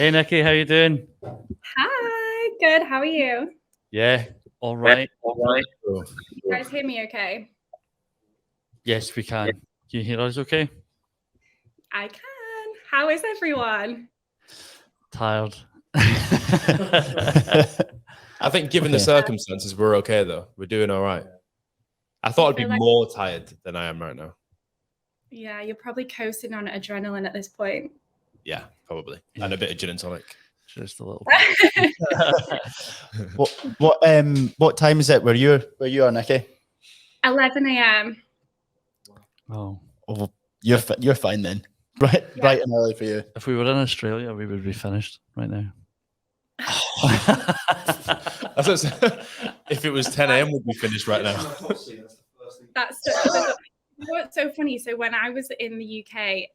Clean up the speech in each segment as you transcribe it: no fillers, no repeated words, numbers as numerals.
Hey, Nikki, how you doing? Hi, good. How are you? Yeah, all right. You guys hear me okay? Yes, we can. Can you hear us okay? I can. How is everyone? Tired. I think given the circumstances, we're okay, though. We're doing all right. I thought I'd be more tired than I am right now. Yeah, you're probably coasting on adrenaline at this point. Yeah, probably. And a bit of gin and tonic. Just a little bit. What time is it where you are, Nikki? 11 a.m. Oh, you're fine then. Right, Yeah. Bright and early for you. If we were in Australia, we would be finished right now. If it was 10 a.m., we'd be finished right now. What's so funny? So when I was in the UK,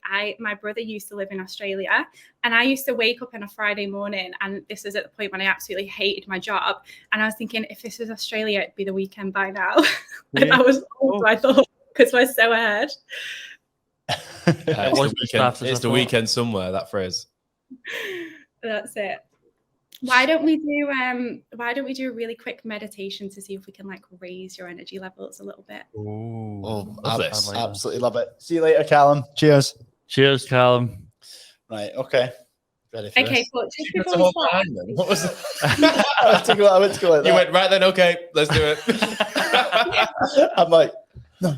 my brother used to live in Australia, and I used to wake up on a Friday morning, and this was at the point when I absolutely hated my job, and I was thinking, if this was Australia, it'd be the weekend by now. And I was old, I thought, because we're so ahead. It's the weekend somewhere, that phrase. That's it. Why don't we do a really quick meditation to see if we can raise your energy levels a little bit? Absolutely love it. See you later, Callum. Cheers. Cheers, Callum. Right, okay. Ready for okay, this? But just before we start, what was it? I went to go like that. You went right then, okay, let's do it. I'm like, no.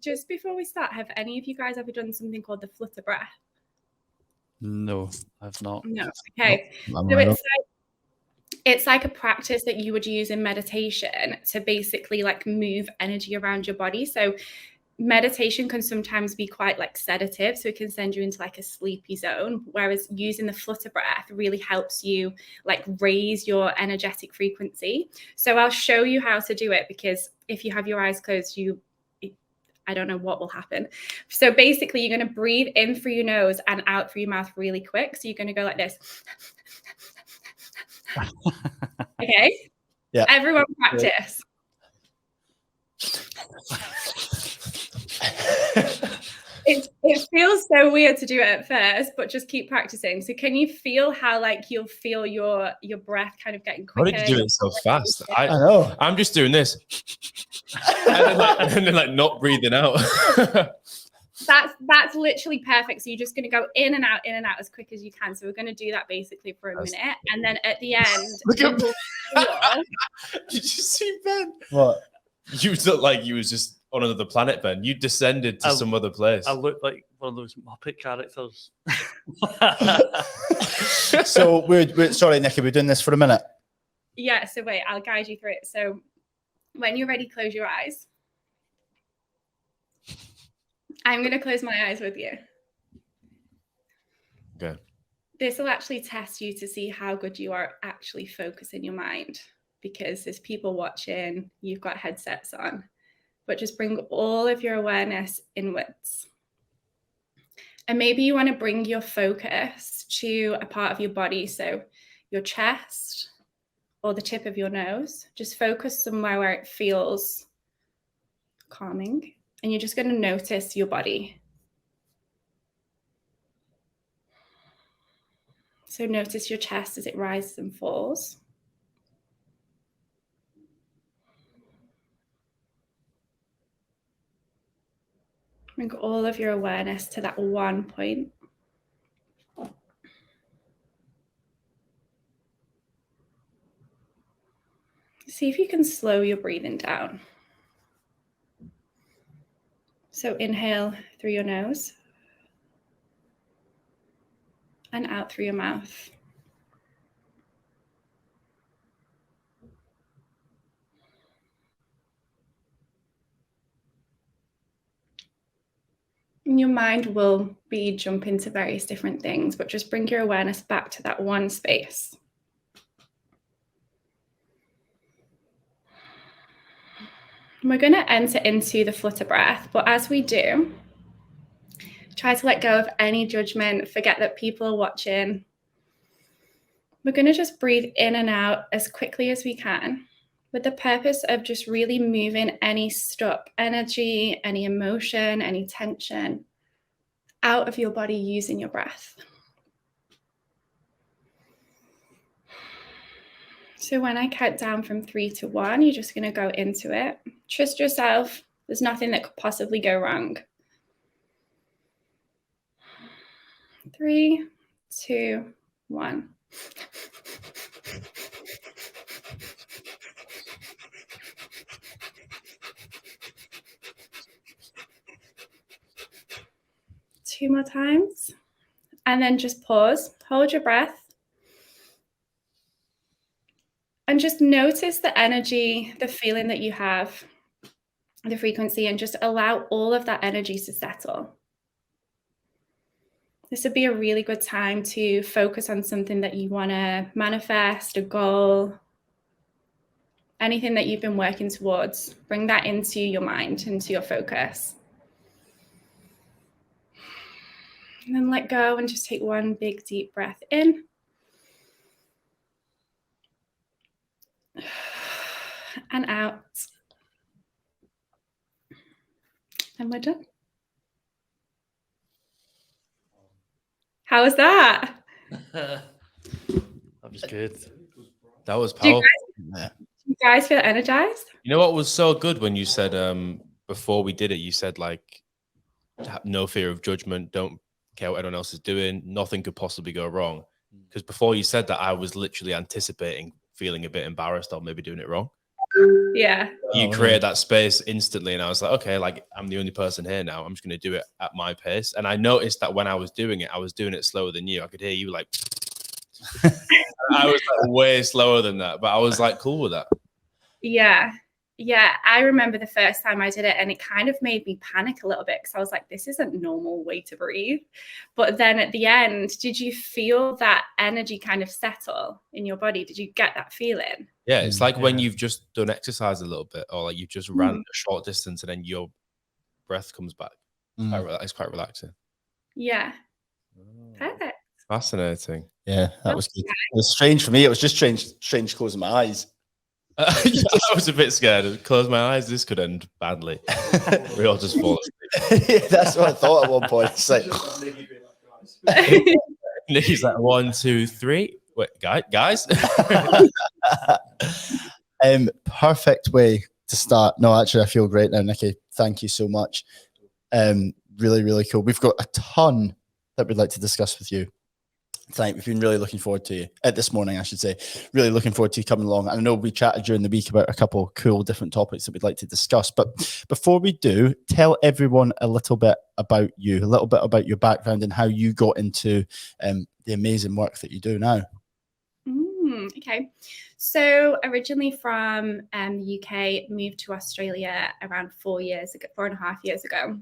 Just before we start, have any of you guys ever done something called the Flutter Breath? No, I've not. No. Okay. So it's like a practice that you would use in meditation to basically move energy around your body. So meditation can sometimes be quite sedative, so it can send you into a sleepy zone, whereas using the Flutter Breath really helps you raise your energetic frequency. So I'll show you how to do it, because if you have your eyes closed, I don't know what will happen. So basically, you're going to breathe in through your nose and out through your mouth really quick. So you're going to go like this. Okay? Yeah. Everyone practice. It feels so weird to do it at first, but just keep practicing. So can you feel how you'll feel your breath kind of getting quicker? Why did you do it so fast? I know. I'm just doing this. and then not breathing out. That's literally perfect. So you're just going to go in and out as quick as you can. So we're going to do that basically for a minute, and then at the end, Did you see Ben? What? You look like you was just on another planet, Ben. You descended to some other place. I look like one of those Muppet characters. So we're sorry, Nikki, we're doing this for a minute. Yeah. So wait, I'll guide you through it. So when you're ready, close your eyes. I'm going to close my eyes with you. Okay. This will actually test you to see how good you are actually focusing your mind, because there's people watching, you've got headsets on, but just bring all of your awareness inwards. And maybe you want to bring your focus to a part of your body, so your chest or the tip of your nose. Just focus somewhere where it feels calming. And you're just going to notice your body. So notice your chest as it rises and falls. Bring all of your awareness to that one point. See if you can slow your breathing down. So inhale through your nose and out through your mouth. And your mind will be jumping to various different things, but just bring your awareness back to that one space. And we're going to enter into the Flutter Breath, but as we do, try to let go of any judgment, forget that people are watching. We're going to just breathe in and out as quickly as we can, with the purpose of just really moving any stuck energy, any emotion, any tension out of your body using your breath. So when I count down from 3 to 1, you're just going to go into it. Trust yourself. There's nothing that could possibly go wrong. 3, 2, 1. Two more times. And then just pause, hold your breath. And just notice the energy, the feeling that you have, the frequency, and just allow all of that energy to settle. This would be a really good time to focus on something that you want to manifest, a goal, anything that you've been working towards. Bring that into your mind, into your focus. And then let go and just take one big deep breath in. And out. And we're done. How was that? That was good. That was powerful. Do you guys feel energized? You know what was so good when you said before we did it, you said like no fear of judgment, don't care what anyone else is doing, nothing could possibly go wrong. Because before you said that, I was literally anticipating feeling a bit embarrassed or maybe doing it wrong. Yeah. You created that space instantly, and I was like, okay, like I'm the only person here now. I'm just going to do it at my pace. And I noticed that when I was doing it slower than you. I could hear you like. I was like way slower than that, but I was like cool with that. Yeah. Yeah. I remember the first time I did it, and it kind of made me panic a little bit because I was like, this isn't a normal way to breathe. But then at the end, did you feel that energy kind of settle in your body? Did you get that feeling? Yeah, it's like when you've just done exercise a little bit, or like you just ran a short distance and then your breath comes back. It's quite relaxing. Yeah. Perfect. Fascinating. Yeah, that was good. It was strange for me. It was just strange closing my eyes. I was a bit scared. Close my eyes. This could end badly. We all just fall asleep. Yeah, that's what I thought at one point. It's like Nikki's like 1, 2, 3. Wait, guys. Perfect way to start. No, actually, I feel great now, Nikki. Thank you so much. Really, really cool. We've got a ton that we'd like to discuss with you tonight. We've been really looking forward to you this morning, I should say. Really looking forward to you coming along. I know we chatted during the week about a couple of cool different topics that we'd like to discuss. But before we do, tell everyone a little bit about you, a little bit about your background and how you got into the amazing work that you do now. Okay. So originally from the UK, moved to Australia around 4.5 years ago.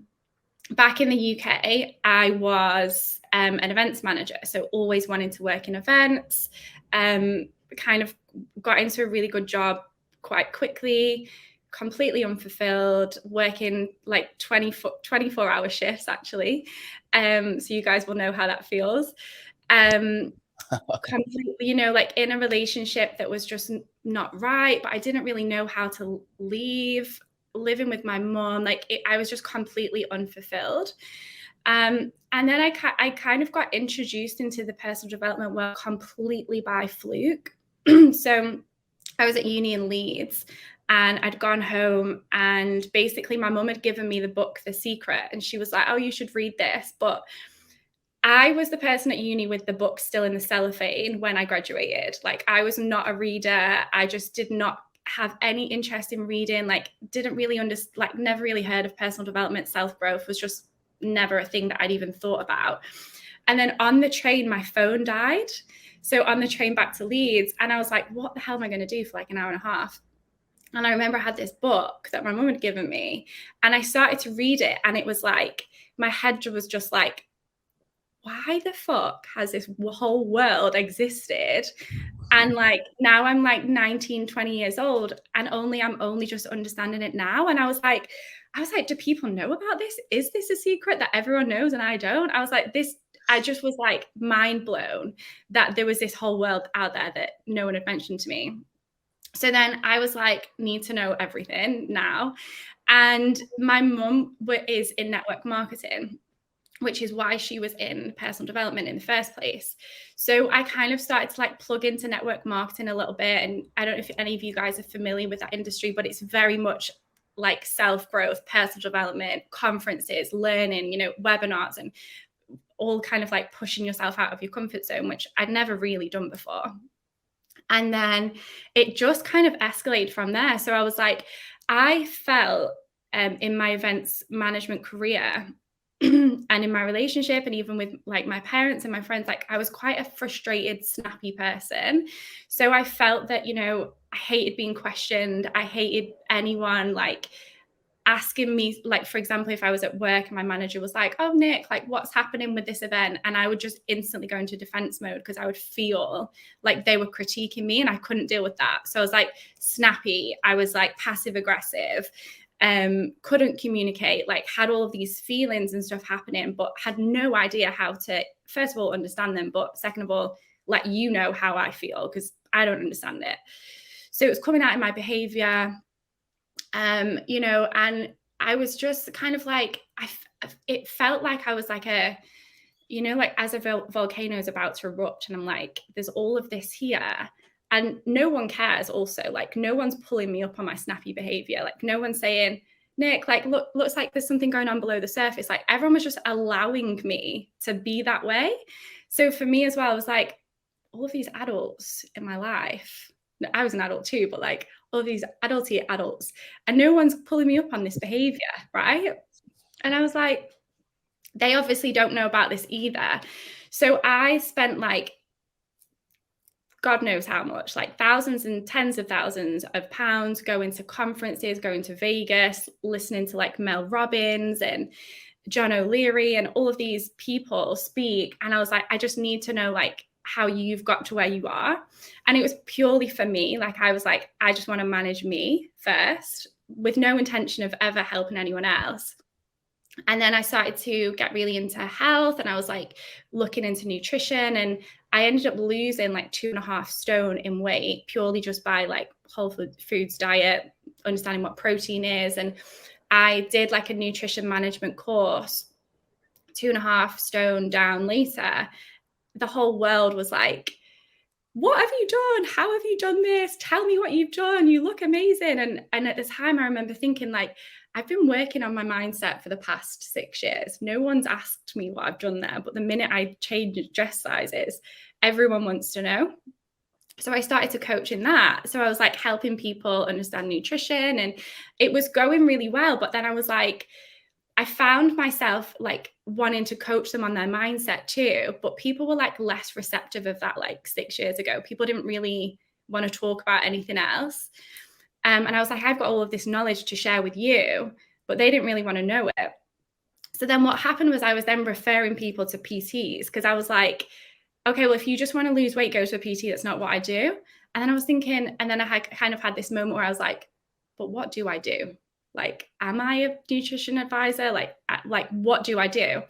Back in the UK, I was an events manager. So always wanted to work in events, kind of got into a really good job quite quickly, completely unfulfilled, working like 24-hour shifts actually. So you guys will know how that feels. Completely, like in a relationship that was just not right, but I didn't really know how to leave, living with my mom, I was just completely unfulfilled. And then I kind of got introduced into the personal development world completely by fluke. So I was at uni in Leeds, and I'd gone home, and basically my mom had given me the book, The Secret, and she was like, oh, you should read this. But I was the person at uni with the book still in the cellophane when I graduated. I was not a reader. I just did not have any interest in reading, didn't really understand, never really heard of personal development. Self-growth was just never a thing that I'd even thought about. And then on the train, my phone died. So on the train back to Leeds, and I was like, what the hell am I going to do for an hour and a half? And I remember I had this book that my mum had given me, and I started to read it, and it was my head was just why the fuck has this whole world existed? And now I'm 19, 20 years old, and I'm only just understanding it now. And I was like, do people know about this? Is this a secret that everyone knows and I don't? I was like, I just was mind blown that there was this whole world out there that no one had mentioned to me. So then I was need to know everything now. And my mum is in network marketing, which is why she was in personal development in the first place. So I kind of started to like plug into network marketing a little bit. And I don't know if any of you guys are familiar with that industry, but it's very much like self-growth, personal development, conferences, learning, you know, webinars, and all kind of like pushing yourself out of your comfort zone, which I'd never really done before. And then it just kind of escalated from there. So I was like, I felt in my events management career and in my relationship, and even with like my parents and my friends, like I was quite a frustrated, snappy person. So I felt that, you know, I hated being questioned. I hated anyone like asking me, like, for example, if I was at work and my manager was like, oh, Nick, like what's happening with this event? And I would just instantly go into defense mode because I would feel like they were critiquing me and I couldn't deal with that. So I was like snappy. I was like passive aggressive, couldn't communicate, like had all of these feelings and stuff happening, but had no idea how to, first of all, understand them. But second of all, let you know how I feel because I don't understand it. So it was coming out in my behavior. You know, and I was just kind of like, it felt like I was like a, you know, like as a volcano is about to erupt and I'm like, there's all of this here and no one cares also, like no one's pulling me up on my snappy behavior. Like no one's saying, Nick, like, looks like there's something going on below the surface. Like everyone was just allowing me to be that way. So for me as well, I was like, all of these adults in my life, I was an adult too, but like all of these adulty adults, and no one's pulling me up on this behavior, right? And I was like, they obviously don't know about this either. So I spent like, God knows how much, like thousands and tens of thousands of pounds going to conferences, going to Vegas, listening to like Mel Robbins and John O'Leary and all of these people speak. And I was like, I just need to know like how you've got to where you are. And it was purely for me. Like I was like, I just want to manage me first with no intention of ever helping anyone else. And then I started to get really into health and I was like looking into nutrition and I ended up losing like 2.5 stone in weight purely just by like whole foods diet, understanding what protein is. And I did like a nutrition management course, 2.5 stone down later. The whole world was like, what have you done? How have you done this? Tell me what you've done. You look amazing. And at the time, I remember thinking like, I've been working on my mindset for the past 6 years. No one's asked me what I've done there. But the minute I changed dress sizes, everyone wants to know. So I started to coach in that. So I was like helping people understand nutrition and it was going really well. But then I was like, I found myself like wanting to coach them on their mindset too, but people were like less receptive of that like 6 years ago. People didn't really want to talk about anything else. And I was like, I've got all of this knowledge to share with you, but they didn't really want to know it. So then what happened was I was then referring people to PTs because I was like, okay, well, if you just want to lose weight, go to a PT. That's not what I do. And then I was thinking, and then I had kind of had this moment where I was like, but what do I do? Like, am I a nutrition advisor? Like what do I do?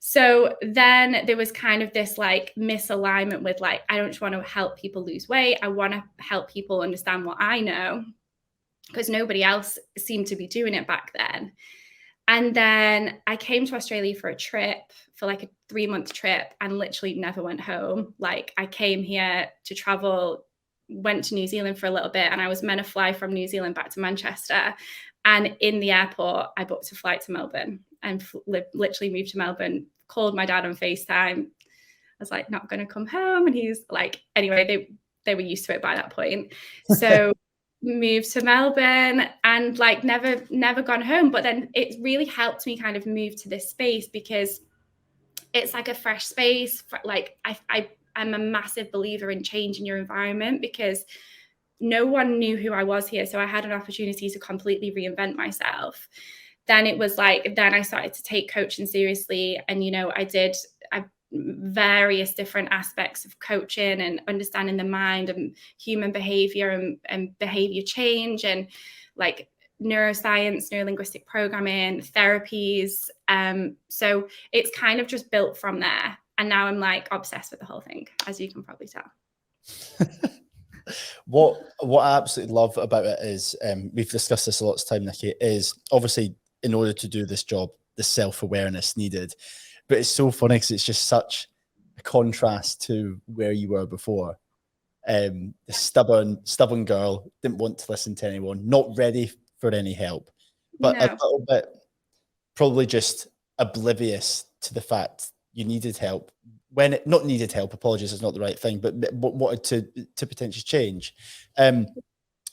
So then there was kind of this like misalignment with like, I don't just want to help people lose weight. I want to help people understand what I know because nobody else seemed to be doing it back then. And then I came to Australia for a trip, for like a 3-month trip and literally never went home. Like I came here to travel, went to New Zealand for a little bit and I was meant to fly from New Zealand back to Manchester. And in the airport, I booked a flight to Melbourne and literally moved to Melbourne, called my dad on FaceTime. I was like, not going to come home. And he's like, anyway, they were used to it by that point. So moved to Melbourne and like never gone home. But then it really helped me kind of move to this space because it's like a fresh space. Like I'm a massive believer in changing your environment because no one knew who I was here. So I had an opportunity to completely reinvent myself. Then it was like, then I started to take coaching seriously. And, you know, I did various different aspects of coaching and understanding the mind and human behavior and behavior change and like neuroscience, neuro-linguistic programming, therapies. So it's kind of just built from there. And now I'm like obsessed with the whole thing, as you can probably tell. What I absolutely love about it is, we've discussed this a lot of time, Nikki, is obviously in order to do this job, the self-awareness needed. But it's so funny because it's just such a contrast to where you were before. The stubborn girl, didn't want to listen to anyone, not ready for any help, but a little bit probably just oblivious to the fact you needed help when it not needed help. Apologies, it's not the right thing, but wanted to potentially change.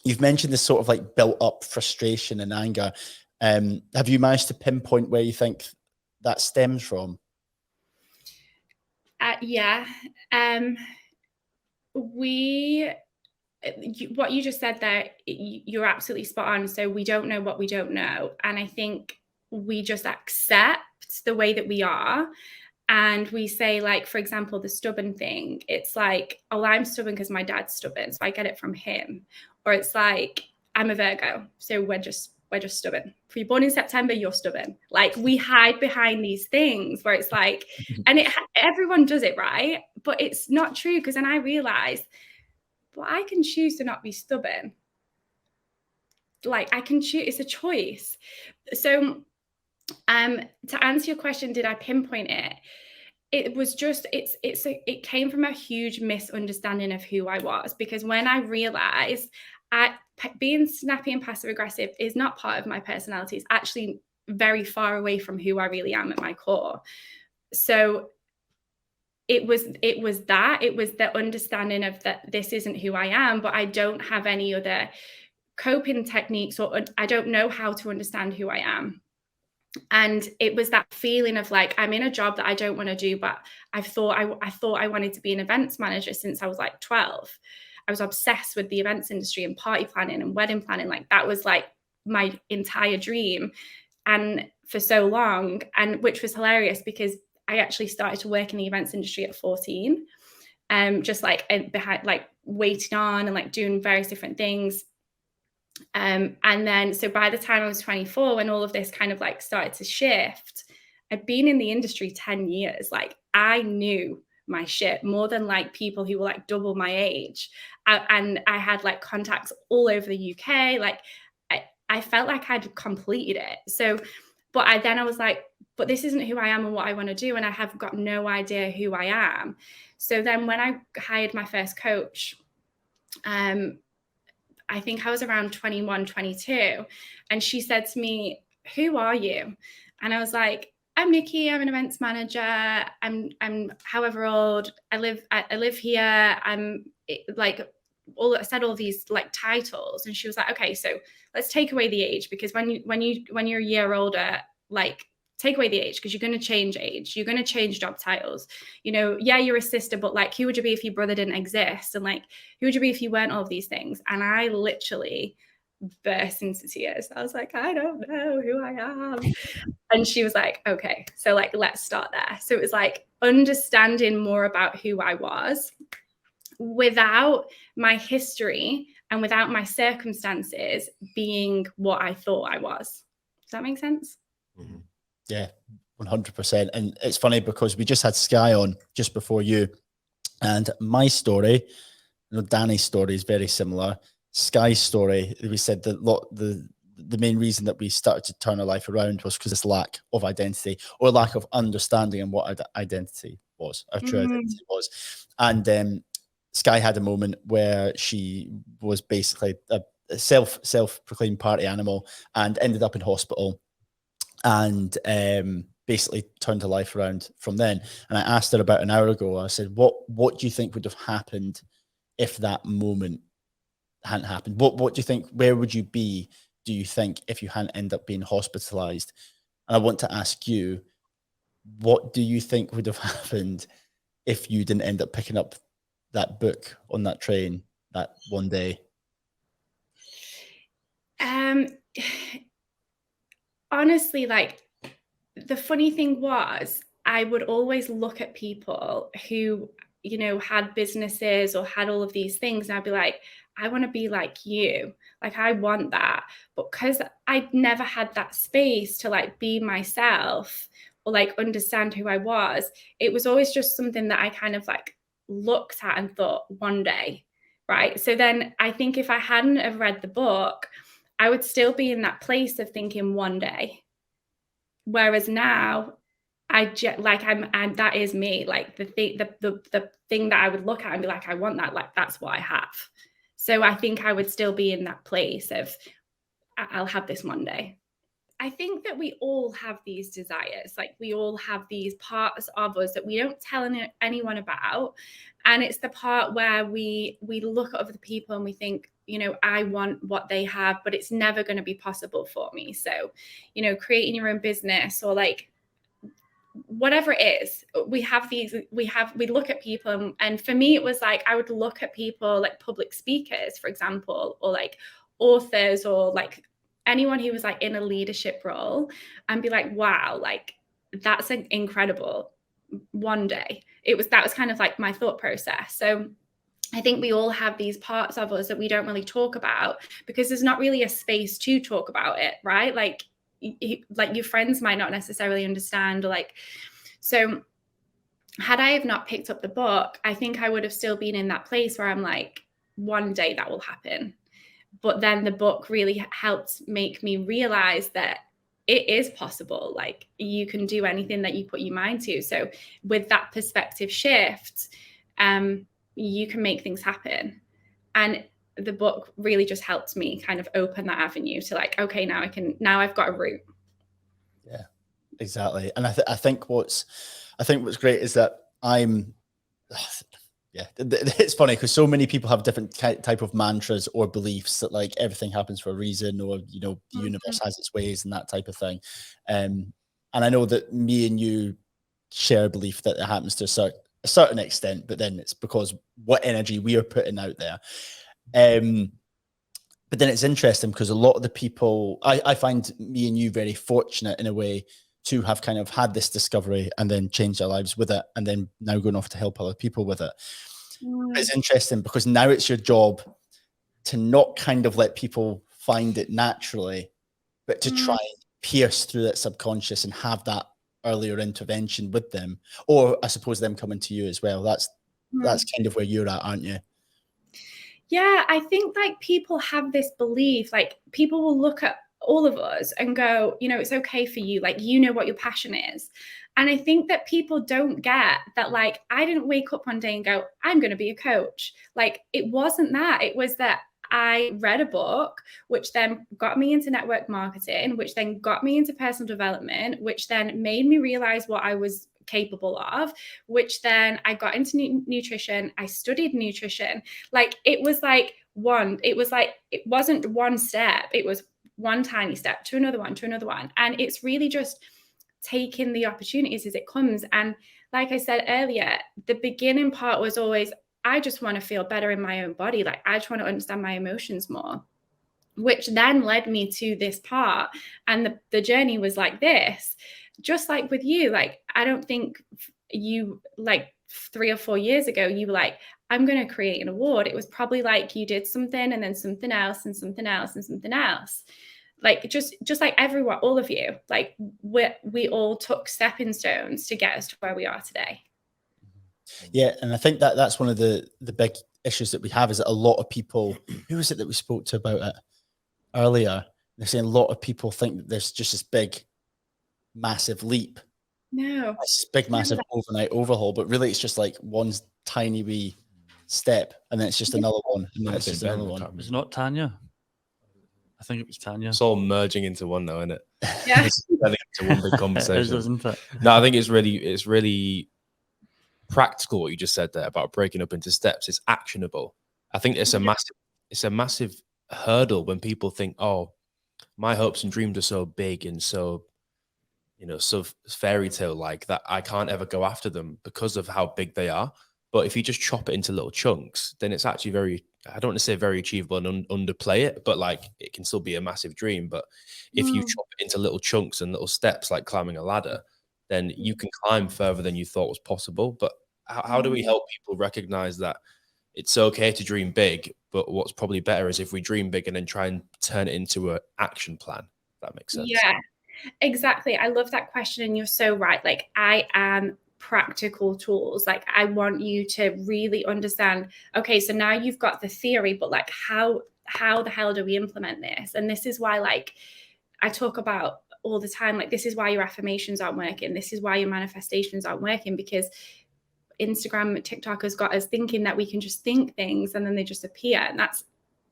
You've mentioned this sort of like built up frustration and anger. Have you managed to pinpoint where you think that stems from? Yeah. What you just said there, you're absolutely spot on. So we don't know what we don't know. And I think we just accept the way that we are. And we say, like, for example, the stubborn thing, it's like, oh, I'm stubborn because my dad's stubborn, so I get it from him. Or it's like, I'm a Virgo, so we're just stubborn. If you're born in September, you're stubborn. Like, we hide behind these things where it's like, and everyone does it, right? But it's not true, because then I realized, well, I can choose to not be stubborn. Like, I can choose, it's a choice. So to answer your question, did I pinpoint it? It was just, it came from a huge misunderstanding of who I was, because when I realized being snappy and passive aggressive is not part of my personality, it's actually very far away from who I really am at my core. So it was the understanding of that this isn't who I am, but I don't have any other coping techniques, or I don't know how to understand who I am. And it was that feeling of like, I'm in a job that I don't want to do, but I thought I wanted to be an events manager since I was like 12. I was obsessed with the events industry and party planning and wedding planning. Like, that was like my entire dream. And for so long, and which was hilarious, because I actually started to work in the events industry at 14, just like behind, like waiting on and like doing various different things. And then, so by the time I was 24, when all of this kind of like started to shift, I'd been in the industry 10 years. Like, I knew my shit more than like people who were like double my age. And I had like contacts all over the UK. Like, I felt like I'd completed it. So, but I was like, but this isn't who I am and what I want to do. And I have got no idea who I am. So then when I hired my first coach, I think I was around 21, 22. And she said to me, who are you? And I was like, I'm Nikki, I'm an events manager. I'm however old. I live here. I'm like, I said all these like titles. And she was like, okay, so let's take away the age, because when you're a year older, like, take away the age, because you're going to change age. You're going to change job titles. You know, yeah, you're a sister, but like, who would you be if your brother didn't exist? And like, who would you be if you weren't all of these things? And I literally burst into tears. I was like, I don't know who I am. And she was like, okay, so like, let's start there. So it was like understanding more about who I was without my history and without my circumstances being what I thought I was. Does that make sense? Mm-hmm. Yeah, 100%. And it's funny because we just had Sky on just before you, and my story, you know, Danny's story is very similar. Sky's story, we said that the main reason that we started to turn our life around was because this lack of identity, or lack of understanding on what identity was, our true identity was. And Sky had a moment where she was basically a self-proclaimed party animal and ended up in hospital, and basically turned her life around from then. And I asked her about an hour ago, I said, what do you think would have happened if that moment hadn't happened? What do you think, where would you be, do you think, if you hadn't ended up being hospitalized? And I want to ask you, what do you think would have happened if you didn't end up picking up that book on that train that one day? Honestly, like, the funny thing was, I would always look at people who, you know, had businesses or had all of these things, and I'd be like, I want to be like you. Like, I want that. But because I'd never had that space to like be myself or like understand who I was, it was always just something that I kind of like looked at and thought, one day, right? So then I think if I hadn't have read the book, I would still be in that place of thinking one day. Whereas now, that is me. Like the thing that I would look at and be like, I want that. Like that's what I have. So I think I would still be in that place of I'll have this Monday. I think that we all have these desires. Like we all have these parts of us that we don't tell anyone about. And it's the part where we look at other people and we think, you know, I want what they have, but it's never going to be possible for me. So, you know, creating your own business or like whatever it is, we look at people. And for me, it was like, I would look at people like public speakers, for example, or like authors or like anyone who was like in a leadership role and be like, wow, like that's incredible. One day that was kind of like my thought process. So I think we all have these parts of us that we don't really talk about because there's not really a space to talk about it, right? Like your friends might not necessarily understand, or like, so had I have not picked up the book, I think I would have still been in that place where I'm like, one day that will happen. But then the book really helped make me realize that it is possible. Like you can do anything that you put your mind to. So with that perspective shift, you can make things happen. And the book really just helped me kind of open that avenue to like, okay, now I've got a route. Yeah, exactly. And I think what's great is that it's funny because so many people have different type of mantras or beliefs that like everything happens for a reason, or, you know, the universe has its ways and that type of thing. And I know that me and you share a belief that it happens to a certain extent, but then it's because what energy we are putting out there. But then it's interesting because a lot of the people, I find me and you very fortunate in a way to have kind of had this discovery and then changed our lives with it, and then now going off to help other people with it. It's interesting because now it's your job to not kind of let people find it naturally, but to try and pierce through that subconscious and have that earlier intervention with them, or I suppose them coming to you as well. That's kind of where you're at, aren't you? Yeah, I think like people have this belief, like people will look at all of us and go, you know, it's okay for you. Like, you know what your passion is. And I think that people don't get that, like, I didn't wake up one day and go, I'm going to be a coach. Like, it wasn't that. It was that I read a book, which then got me into network marketing, which then got me into personal development, which then made me realize what I was capable of, which then I got into nutrition. I studied nutrition. Like, it wasn't one step. It was one tiny step to another one. And it's really just taking the opportunities as it comes. And like I said earlier, the beginning part was always, I just want to feel better in my own body. Like, I just want to understand my emotions more, which then led me to this part. And the journey was like this, just like with you. Like, I don't think you, like 3 or 4 years ago, you were like, I'm going to create an award. It was probably like you did something and then something else and something else and something else. Like, just like everyone, all of you, like we all took stepping stones to get us to where we are today. Yeah. And I think that's one of the big issues that we have, is that a lot of people, who was it that we spoke to about it earlier? They're saying a lot of people think that there's just this big, massive leap. No. This big, massive overnight overhaul, but really it's just like one tiny wee step, and then it's just another one, and then it's just another one. It's not Tanya. I think it was Tanya. It's all merging into one now, isn't it? Yeah. It's turning into one big conversation. It is, isn't it? No, I think it's really practical what you just said there about breaking up into steps. It's actionable. I think it's a massive hurdle when people think, oh, my hopes and dreams are so big and so, you know, so fairy tale like that I can't ever go after them because of how big they are. But if you just chop it into little chunks, then it's actually very, I don't want to say very achievable and underplay it, but like it can still be a massive dream. But if you chop it into little chunks and little steps, like climbing a ladder, then you can climb further than you thought was possible. But how do we help people recognize that it's okay to dream big, but what's probably better is if we dream big and then try and turn it into an action plan? If that makes sense. Yeah, exactly. I love that question. And you're so right. Like, I am practical tools. Like, I want you to really understand, okay, so now you've got the theory, but like how the hell do we implement this? And this is why, like, I talk about all the time, like, this is why your affirmations aren't working. This is why your manifestations aren't working, because Instagram and TikTok has got us thinking that we can just think things and then they just appear. And that's,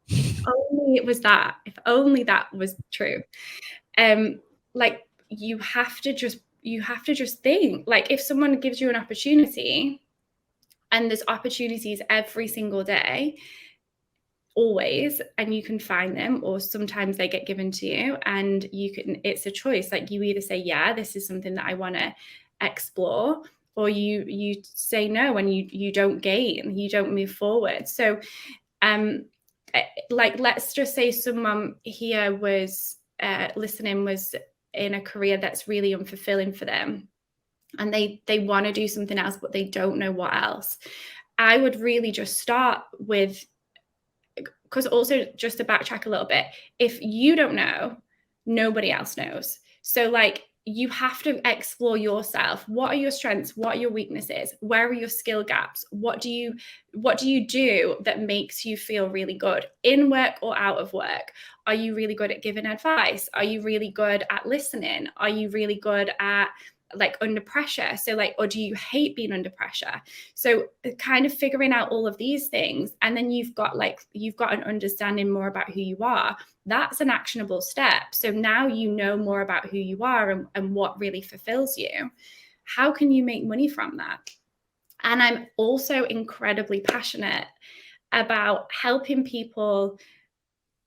if only that was true. Like, you have to just think, like, if someone gives you an opportunity, and there's opportunities every single day, always, and you can find them, or sometimes they get given to you, and it's a choice. Like, you either say, yeah, this is something that I want to explore, or you say no, and you don't move forward. So like, let's just say someone here was listening, was in a career that's really unfulfilling for them, and they want to do something else, but they don't know what else. I would really just start with, because also, just to backtrack a little bit, if you don't know, nobody else knows. So, like, you have to explore yourself. What are your strengths? What are your weaknesses? Where are your skill gaps? What do you do that makes you feel really good in work or out of work? Are you really good at giving advice? Are you really good at listening? Are you really good at, like, under pressure? So, like, or do you hate being under pressure? So kind of figuring out all of these things, and then you've got an understanding more about who you are. That's an actionable step. So now you know more about who you are and what really fulfills you. How can you make money from that? And I'm also incredibly passionate about helping people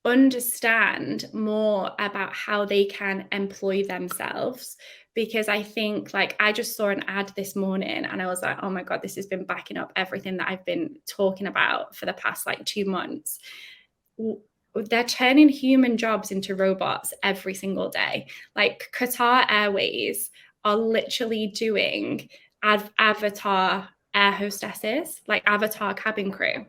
understand more about how they can employ themselves, because I think, like, I just saw an ad this morning and I was like, oh my God, this has been backing up everything that I've been talking about for the past, like, 2 months. They're turning human jobs into robots every single day. Like, Qatar Airways are literally doing avatar air hostesses, like avatar cabin crew.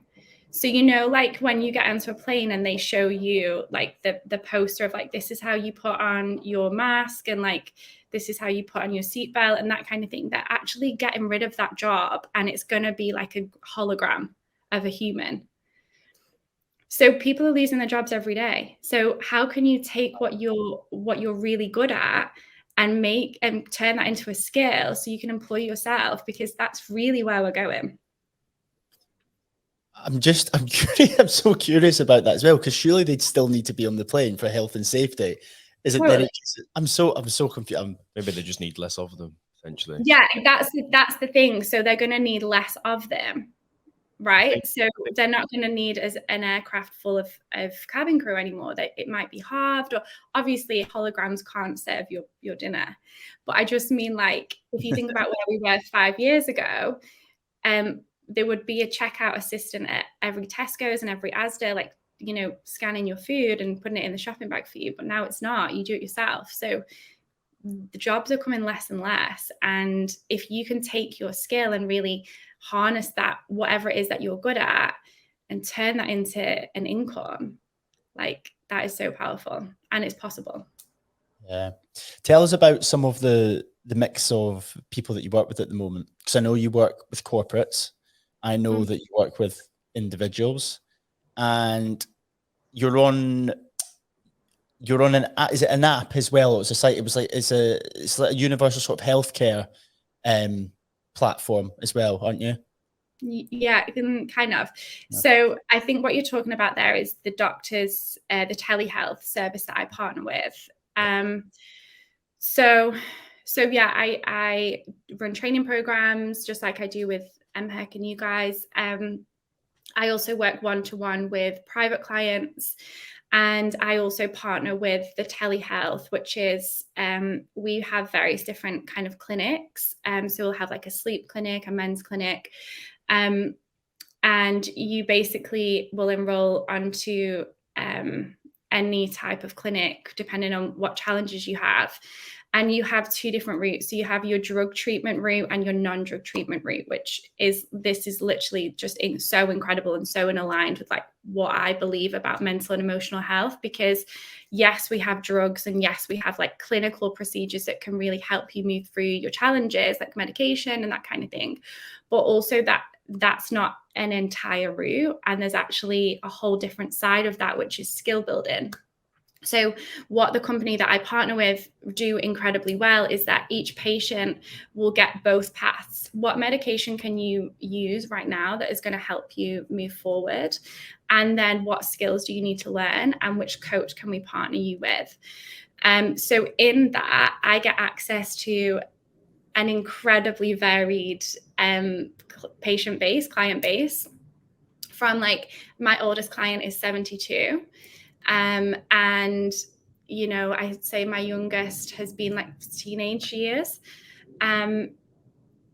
So, like, when you get onto a plane and they show you, like, the poster of, like, this is how you put on your mask, and, like, this is how you put on your seatbelt, and that kind of thing, they're actually getting rid of that job, and it's going to be like a hologram of a human. So people are losing their jobs every day. So how can you take what you're really good at and turn that into a skill so you can employ yourself? Because that's really where we're going. I'm curious. I'm so curious about that as well, because surely they'd still need to be on the plane for health and safety. Is it Totally. I'm so confused. Maybe they just need less of them, essentially. Yeah, that's the thing. So they're going to need less of them, right? So they're not going to need as an aircraft full of cabin crew anymore. That it might be halved, or obviously holograms can't serve your dinner. But I just mean, like, if you think about where we were 5 years ago, there would be a checkout assistant at every Tesco's and every Asda, like, scanning your food and putting it in the shopping bag for you. But now it's not. You do it yourself. So the jobs are coming less and less. And if you can take your skill and really harness that, whatever it is that you're good at, and turn that into an income, like, that is so powerful, and it's possible. Yeah. Tell us about some of the mix of people that you work with at the moment, because I know you work with corporates. I know that you work with individuals, and you're on is it an app as well? It was a site. It was like, it's like a universal sort of healthcare platform as well, aren't you? Yeah, kind of. Yeah. So I think what you're talking about there is the doctors, the telehealth service that I partner with. So yeah, I run training programs just like I do with MHEC and you guys. I also work one-to-one with private clients, and I also partner with the telehealth, which is we have various different kind of clinics. So we'll have, like, a sleep clinic, a men's clinic, and you basically will enroll onto any type of clinic depending on what challenges you have. And you have 2 different routes. So you have your drug treatment route and your non-drug treatment route, this is literally just so incredible and so in aligned with, like, what I believe about mental and emotional health. Because yes, we have drugs, and yes, we have, like, clinical procedures that can really help you move through your challenges, like medication and that kind of thing. But also that's not an entire route. And there's actually a whole different side of that, which is skill building. So what the company that I partner with do incredibly well is that each patient will get both paths. What medication can you use right now that is going to help you move forward? And then what skills do you need to learn, and which coach can we partner you with? So in that, I get access to an incredibly varied patient base, client base. From like, my oldest client is 72. And, you know, I'd say my youngest has been like teenage years.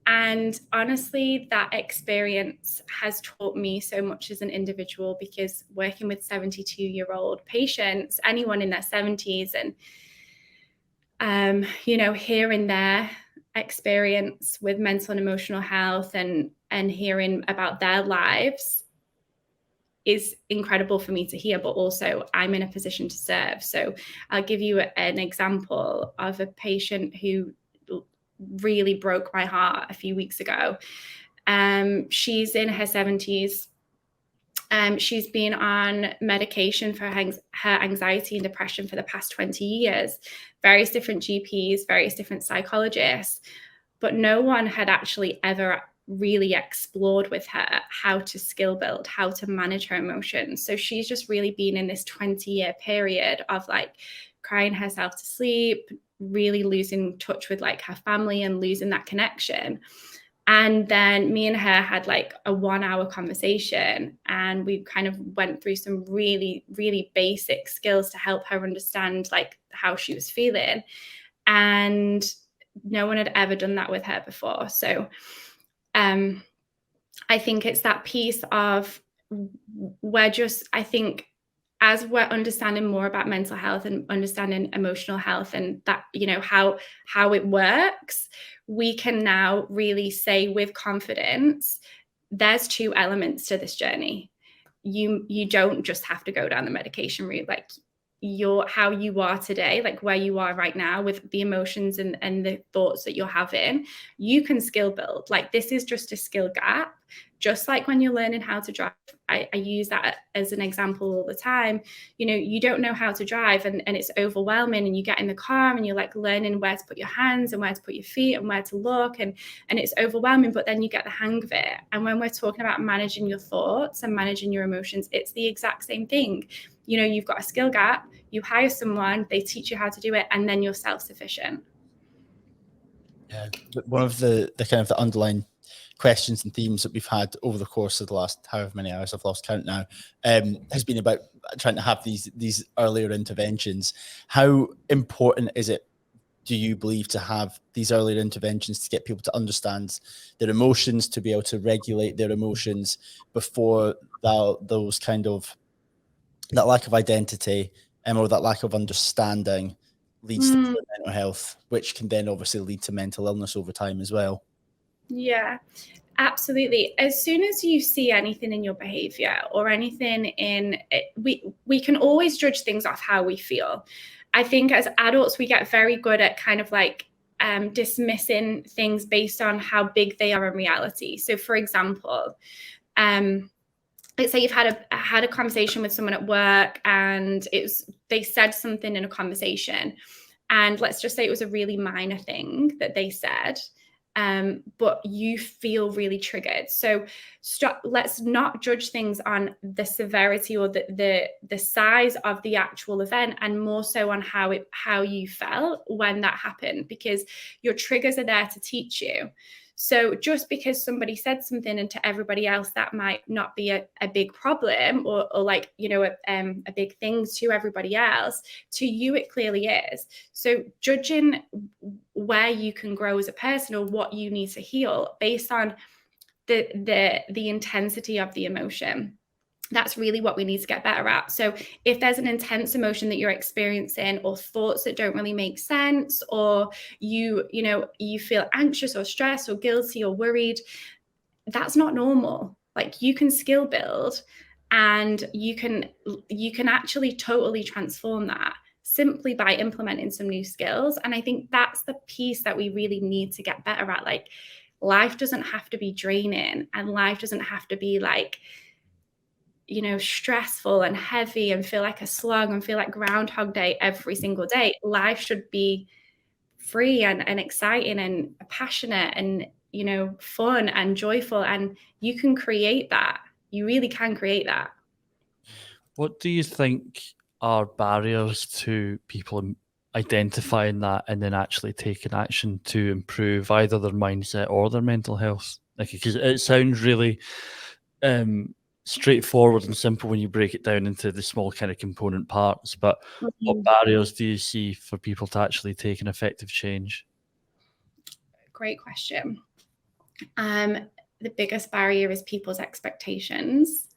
And honestly, that experience has taught me so much as an individual, because working with 72-year-old patients, anyone in their 70s, and, you know, hearing their experience with mental and emotional health and hearing about their lives is incredible for me to hear, but also I'm in a position to serve. So I'll give you an example of a patient who really broke my heart a few weeks ago. She's in her 70s. She's been on medication for her anxiety and depression for the past 20 years, various different GPs, various different psychologists, but no one had actually ever really explored with her how to skill build, how to manage her emotions. So she's just really been in this 20-year period of like crying herself to sleep, really losing touch with like her family and losing that connection. And then me and her had like a 1-hour conversation, and we kind of went through some really, really basic skills to help her understand like how she was feeling. And no one had ever done that with her before. So I think it's that piece of I think as we're understanding more about mental health and understanding emotional health, and that, you know, how it works, we can now really say with confidence, there's 2 elements to this journey. You don't just have to go down the medication route. Like, how you are today, like where you are right now with the emotions and the thoughts that you're having, you can skill build. Like, this is just a skill gap. Just like when you're learning how to drive, I use that as an example all the time. You know, you don't know how to drive, and it's overwhelming, and you get in the car and you're like learning where to put your hands and where to put your feet and where to look, and it's overwhelming, but then you get the hang of it. And when we're talking about managing your thoughts and managing your emotions, it's the exact same thing. You know, you've got a skill gap, you hire someone, they teach you how to do it, and then you're self-sufficient. Yeah, one of the kind of the underlying questions and themes that we've had over the course of the last however many hours, I've lost count now, has been about trying to have these earlier interventions. How important is it, do you believe, to have these earlier interventions to get people to understand their emotions, to be able to regulate their emotions before those kind of, that lack of identity or that lack of understanding leads to mental health, which can then obviously lead to mental illness over time as well? Yeah, absolutely. As soon as you see anything in your behavior or anything in it, we can always judge things off how we feel. I think as adults, we get very good at kind of like dismissing things based on how big they are in reality. So for example, let's say you've had a conversation with someone at work, and they said something in a conversation, and let's just say it was a really minor thing that they said, but you feel really triggered. So let's not judge things on the severity or the size of the actual event, and more so on how you felt when that happened, because your triggers are there to teach you. So just because somebody said something, and to everybody else that might not be a big problem or like, you know, a big thing to everybody else, to you it clearly is. So judging where you can grow as a person or what you need to heal based on the intensity of the emotion, that's really what we need to get better at. So if there's an intense emotion that you're experiencing, or thoughts that don't really make sense, or you feel anxious or stressed or guilty or worried, that's not normal. Like, you can skill build, and you can actually totally transform that simply by implementing some new skills. And I think that's the piece that we really need to get better at. Like, life doesn't have to be draining, and life doesn't have to be like you know, stressful and heavy and feel like a slug and feel like Groundhog Day every single day. Life should be free and exciting and passionate and, you know, fun and joyful. And you can create that. You really can create that. What do you think are barriers to people identifying that and then actually taking action to improve either their mindset or their mental health? Like, because it sounds really straightforward and simple when you break it down into the small kind of component parts, but what barriers do you see for people to actually take an effective change? Great question. The biggest barrier is people's expectations.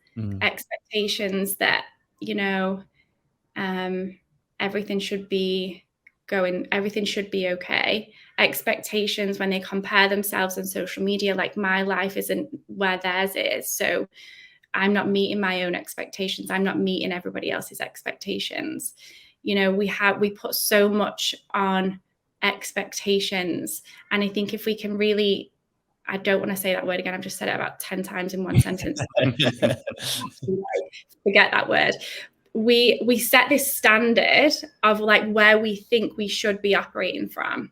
Expectations that, you know, everything should be okay. Expectations when they compare themselves on social media, like my life isn't where theirs is, so I'm not meeting my own expectations. I'm not meeting everybody else's expectations. You know, we put so much on expectations, and I think if we can really, I don't want to say that word again, I've just said it about 10 times in one sentence. Forget that word. We set this standard of like where we think we should be operating from,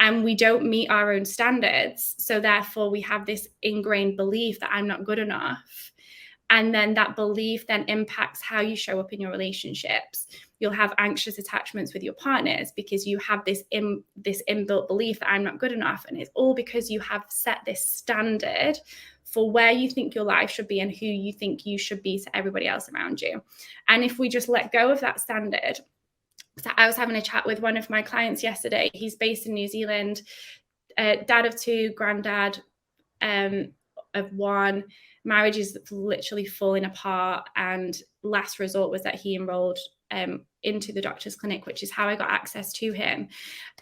and we don't meet our own standards. So therefore we have this ingrained belief that I'm not good enough. And then that belief then impacts how you show up in your relationships. You'll have anxious attachments with your partners because you have this inbuilt belief that I'm not good enough. And it's all because you have set this standard for where you think your life should be and who you think you should be to everybody else around you. And if we just let go of that standard, so I was having a chat with one of my clients yesterday. He's based in New Zealand, dad of 2, granddad of 1. Marriage is literally falling apart, and last resort was that he enrolled into the doctor's clinic, which is how I got access to him.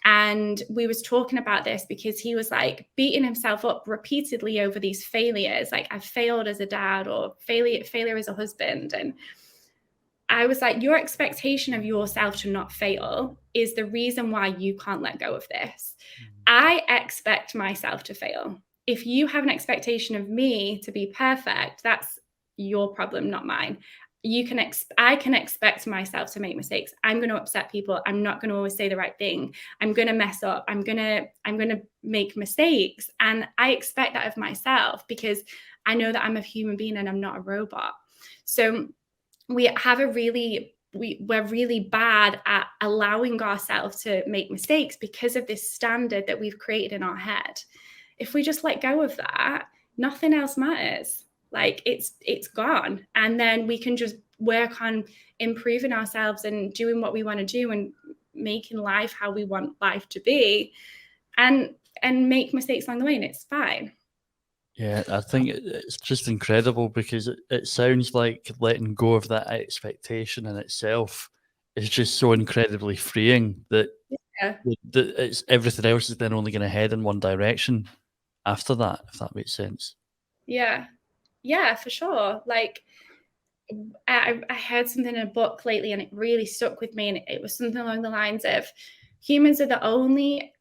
And we was talking about this because he was like beating himself up repeatedly over these failures, like I've failed as a dad or failure as a husband. And I was like, your expectation of yourself to not fail is the reason why you can't let go of this. I expect myself to fail. If you have an expectation of me to be perfect, that's your problem, not mine. I can expect myself to make mistakes. I'm going to upset people. I'm not going to always say the right thing. I'm going to mess up. I'm going to make mistakes. And I expect that of myself because I know that I'm a human being and I'm not a robot. So we're really bad at allowing ourselves to make mistakes because of this standard that we've created in our head. If we just let go of that, nothing else matters. Like it's gone. And then we can just work on improving ourselves and doing what we want to do and making life how we want life to be, and make mistakes along the way, and it's fine. Yeah, I think it's just incredible because it sounds like letting go of that expectation in itself is just so incredibly freeing that, that it's everything else is then only going to head in one direction after that, if that makes sense. Yeah, for sure. Like I heard something in a book lately and it really stuck with me, and it was something along the lines of humans are the only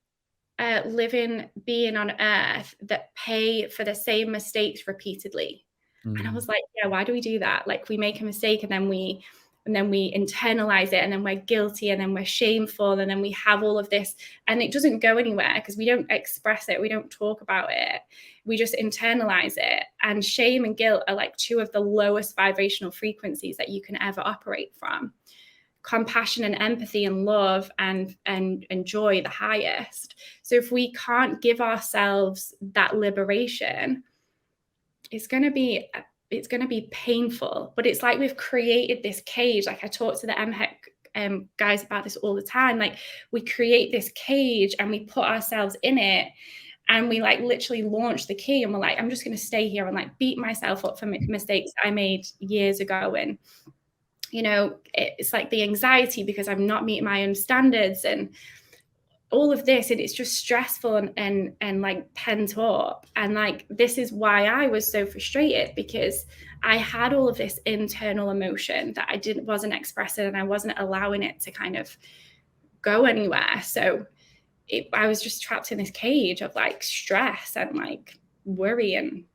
living being on earth that pay for the same mistakes repeatedly. And I was like, yeah, why do we do that? Like we make a mistake and then we internalize it, and then we're guilty, and then we're shameful, and then we have all of this, and it doesn't go anywhere because we don't express it, we don't talk about it, we just internalize it. And shame and guilt are like 2 of the lowest vibrational frequencies that you can ever operate from. Compassion and empathy and love and joy, the highest. So if we can't give ourselves that liberation, it's going to be painful. But it's like we've created this cage. Like I talk to the MHEC guys about this all the time. Like we create this cage and we put ourselves in it, and we like literally launch the key, and we're like, I'm just going to stay here and like beat myself up for mistakes I made years ago. And you know, it's like the anxiety because I'm not meeting my own standards and all of this, and it's just stressful and like pent up. And like this is why I was so frustrated, because I had all of this internal emotion that I wasn't expressing, and I wasn't allowing it to kind of go anywhere. So I was just trapped in this cage of like stress and like worry, and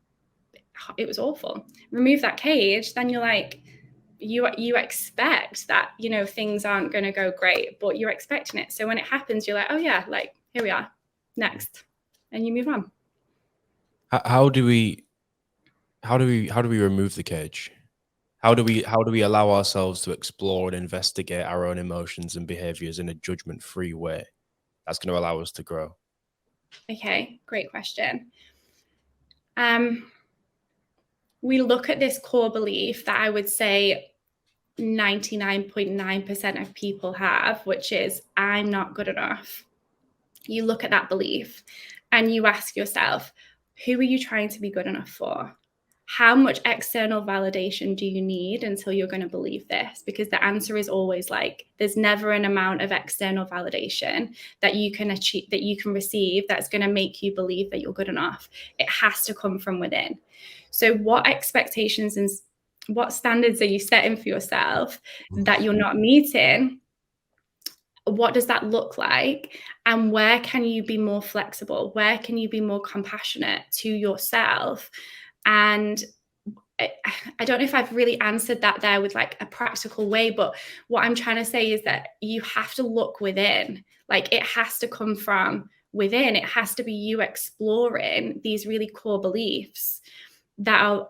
it was awful. Remove that cage, then you're like, you expect that, you know, things aren't going to go great, but you're expecting it. So when it happens, you're like, oh yeah, like here we are, next, and you move on. How do we remove the cage? How do we allow ourselves to explore and investigate our own emotions and behaviors in a judgment-free way that's going to allow us to grow? Okay, great question. We look at this core belief that I would say 99.9% of people have, which is, I'm not good enough. You look at that belief and you ask yourself, who are you trying to be good enough for? How much external validation do you need until you're going to believe this? Because the answer is always like, there's never an amount of external validation that you can achieve, that you can receive, that's going to make you believe that you're good enough. It has to come from within. So what expectations and what standards are you setting for yourself that you're not meeting? What does that look like? And where can you be more flexible? Where can you be more compassionate to yourself? And I don't know if I've really answered that there with like a practical way, but what I'm trying to say is that you have to look within. Like, it has to come from within. It has to be you exploring these really core beliefs that are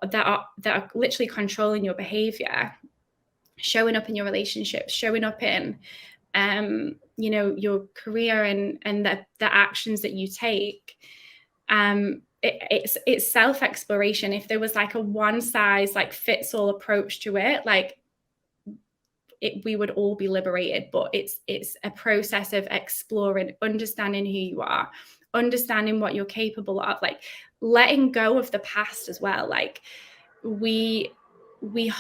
literally controlling your behavior, showing up in your relationships, showing up in you know, your career and the actions that you take. It's self-exploration. If there was like a one size like fits all approach to it, like we would all be liberated, but it's a process of exploring, understanding who you are, understanding what you're capable of, like letting go of the past as well. Like we make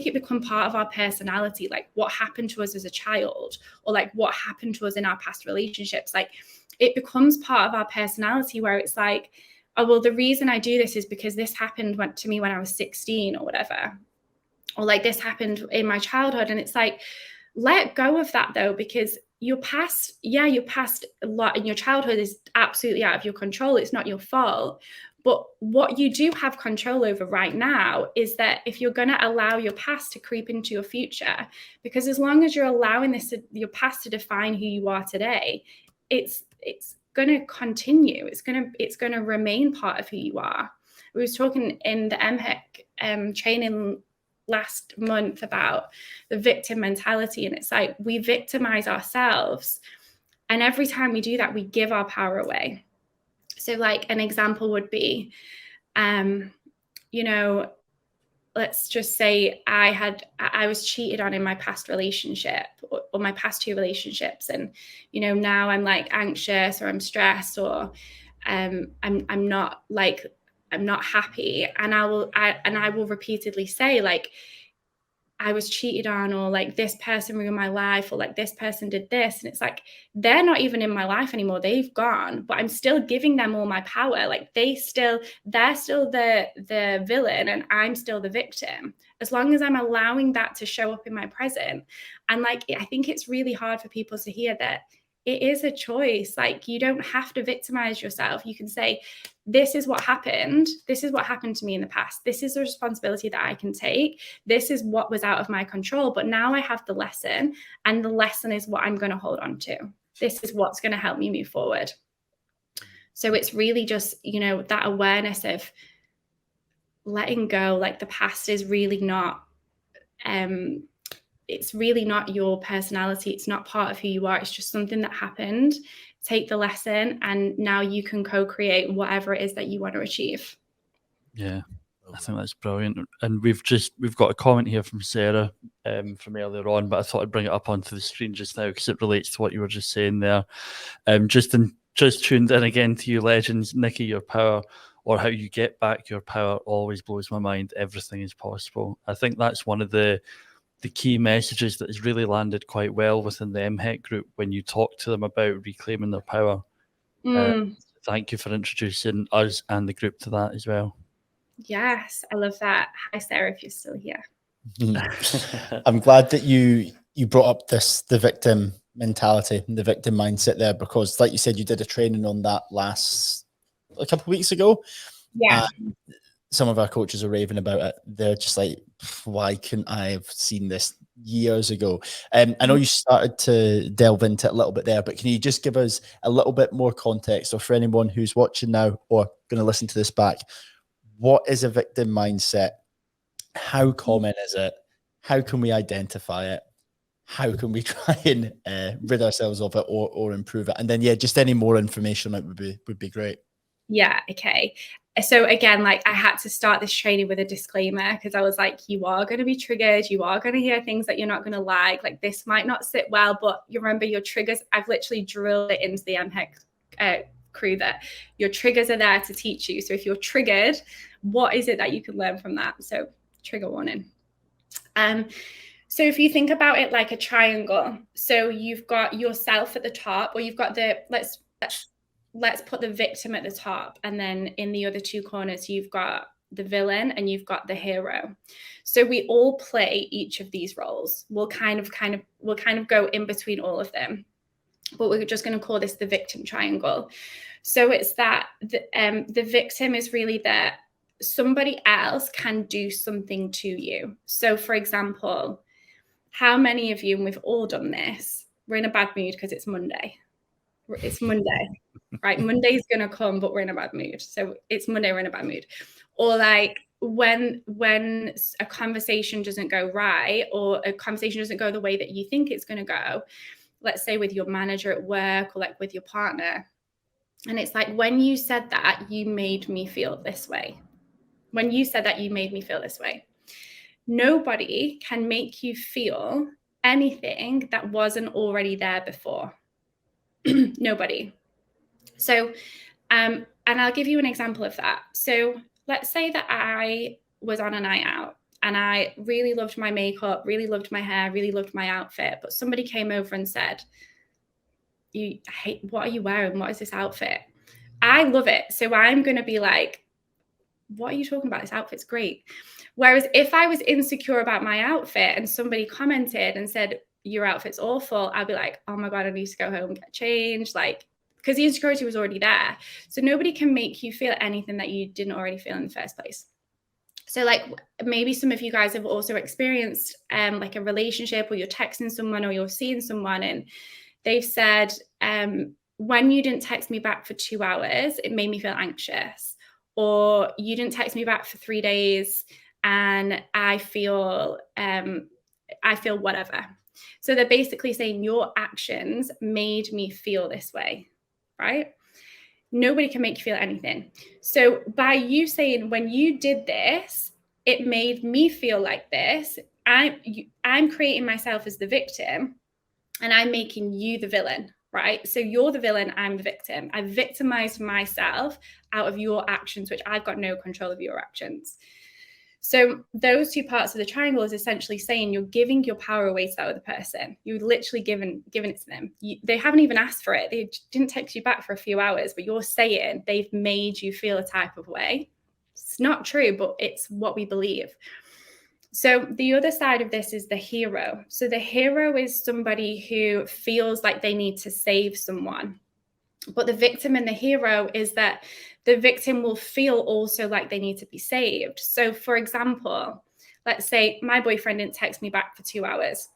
it become part of our personality, like what happened to us as a child, or like what happened to us in our past relationships. Like it becomes part of our personality, where it's like, oh, well, the reason I do this is because this happened to me when I was 16 or whatever, or like this happened in my childhood. And it's like, let go of that though, because your past a lot in your childhood is absolutely out of your control. It's not your fault. But what you do have control over right now is that if you're going to allow your past to creep into your future, because as long as you're allowing your past to define who you are today, it's going to continue. It's going to remain part of who you are. We was talking in the MHEC training last month about the victim mentality, and it's like we victimize ourselves, and every time we do that, we give our power away. So like an example would be, you know, let's just say I was cheated on in my past relationship or my past two relationships. And, you know, now I'm like anxious or I'm stressed or I'm not happy. And I will repeatedly say like, I was cheated on, or like this person ruined my life, or like this person did this. And it's like, they're not even in my life anymore. They've gone, but I'm still giving them all my power. Like they're still the villain and I'm still the victim. As long as I'm allowing that to show up in my present. And like, I think it's really hard for people to hear that it is a choice. Like you don't have to victimize yourself. You can say, this is what happened. This is what happened to me in the past. This is the responsibility that I can take. This is what was out of my control. But now I have the lesson, and the lesson is what I'm going to hold on to. This is what's going to help me move forward. So it's really just, you know, that awareness of letting go. Like the past is really not, it's really not your personality. It's not part of who you are. It's just something that happened. Take the lesson, and now you can co-create whatever it is that you want to achieve. Yeah, I think that's brilliant. And we've got a comment here from Sarah from earlier on, but I thought I'd bring it up onto the screen just now because it relates to what you were just saying there. Just tuned in again to you legends, Nikki, your power, or how you get back your power, always blows my mind. Everything is possible. I think that's one of the key messages that has really landed quite well within the MHEC group when you talk to them about reclaiming their power. Thank you for introducing us and the group to that as well. Yes, I love that. Hi, Sarah, if you're still here. I'm glad that you brought up the victim mentality, the victim mindset there, because like you said, you did a training on that last a couple of weeks ago. Yeah. Some of our coaches are raving about it. They're just like, why couldn't I have seen this years ago? I know you started to delve into it a little bit there, but can you just give us a little bit more context, or for anyone who's watching now or going to listen to this back, what is a victim mindset? How common is it? How can we identify it? How can we try and rid ourselves of it or improve it? And then, yeah, just any more information on it would be great. Yeah. Okay. So again, like I had to start this training with a disclaimer, because I was like, you are going to be triggered. You are going to hear things that you're not going to like. Like this might not sit well, but you remember your triggers. I've literally drilled it into the MHEC crew that your triggers are there to teach you. So if you're triggered, what is it that you can learn from that? So trigger warning. So if you think about it like a triangle, so you've got yourself at the top, or you've got let's put the victim at the top, and then in the other two corners you've got the villain and you've got the hero. So we all play each of these roles. We'll kind of go in between all of them, but we're just going to call this the victim triangle. So it's that the victim is really that somebody else can do something to you. So for example, how many of you, and we've all done this, we're in a bad mood because it's Monday. It's Monday, right? Monday's going to come, but we're in a bad mood. So it's Monday, we're in a bad mood. Or like when a conversation doesn't go right, or a conversation doesn't go the way that you think it's going to go, let's say with your manager at work, or like with your partner. And it's like, when you said that, you made me feel this way. When you said that, you made me feel this way. Nobody can make you feel anything that wasn't already there before. Nobody. So, and I'll give you an example of that. So let's say that I was on a night out and I really loved my makeup, really loved my hair, really loved my outfit, but somebody came over and said, what are you wearing? What is this outfit? I love it. So I'm going to be like, what are you talking about? This outfit's great. Whereas if I was insecure about my outfit and somebody commented and said, your outfit's awful, I'd be like, oh my God, I need to go home and get changed. Like, because the insecurity was already there. So nobody can make you feel anything that you didn't already feel in the first place. So like maybe some of you guys have also experienced like a relationship, or you're texting someone or you're seeing someone and they've said, when you didn't text me back for 2 hours, it made me feel anxious. Or you didn't text me back for 3 days and I feel whatever. So they're basically saying your actions made me feel this way, right? Nobody can make you feel anything. So by you saying, when you did this, it made me feel like this, I'm creating myself as the victim and I'm making you the villain, right? So you're the villain, I'm the victim. I victimized myself out of your actions, which I've got no control of your actions. So those two parts of the triangle is essentially saying you're giving your power away to that other person. You're literally giving it to them. They haven't even asked for it. They didn't text you back for a few hours, but you're saying they've made you feel a type of way. It's not true, but it's what we believe. So the other side of this is the hero. So the hero is somebody who feels like they need to save someone. But the victim and the hero is that the victim will feel also like they need to be saved. So for example, let's say my boyfriend didn't text me back for 2 hours.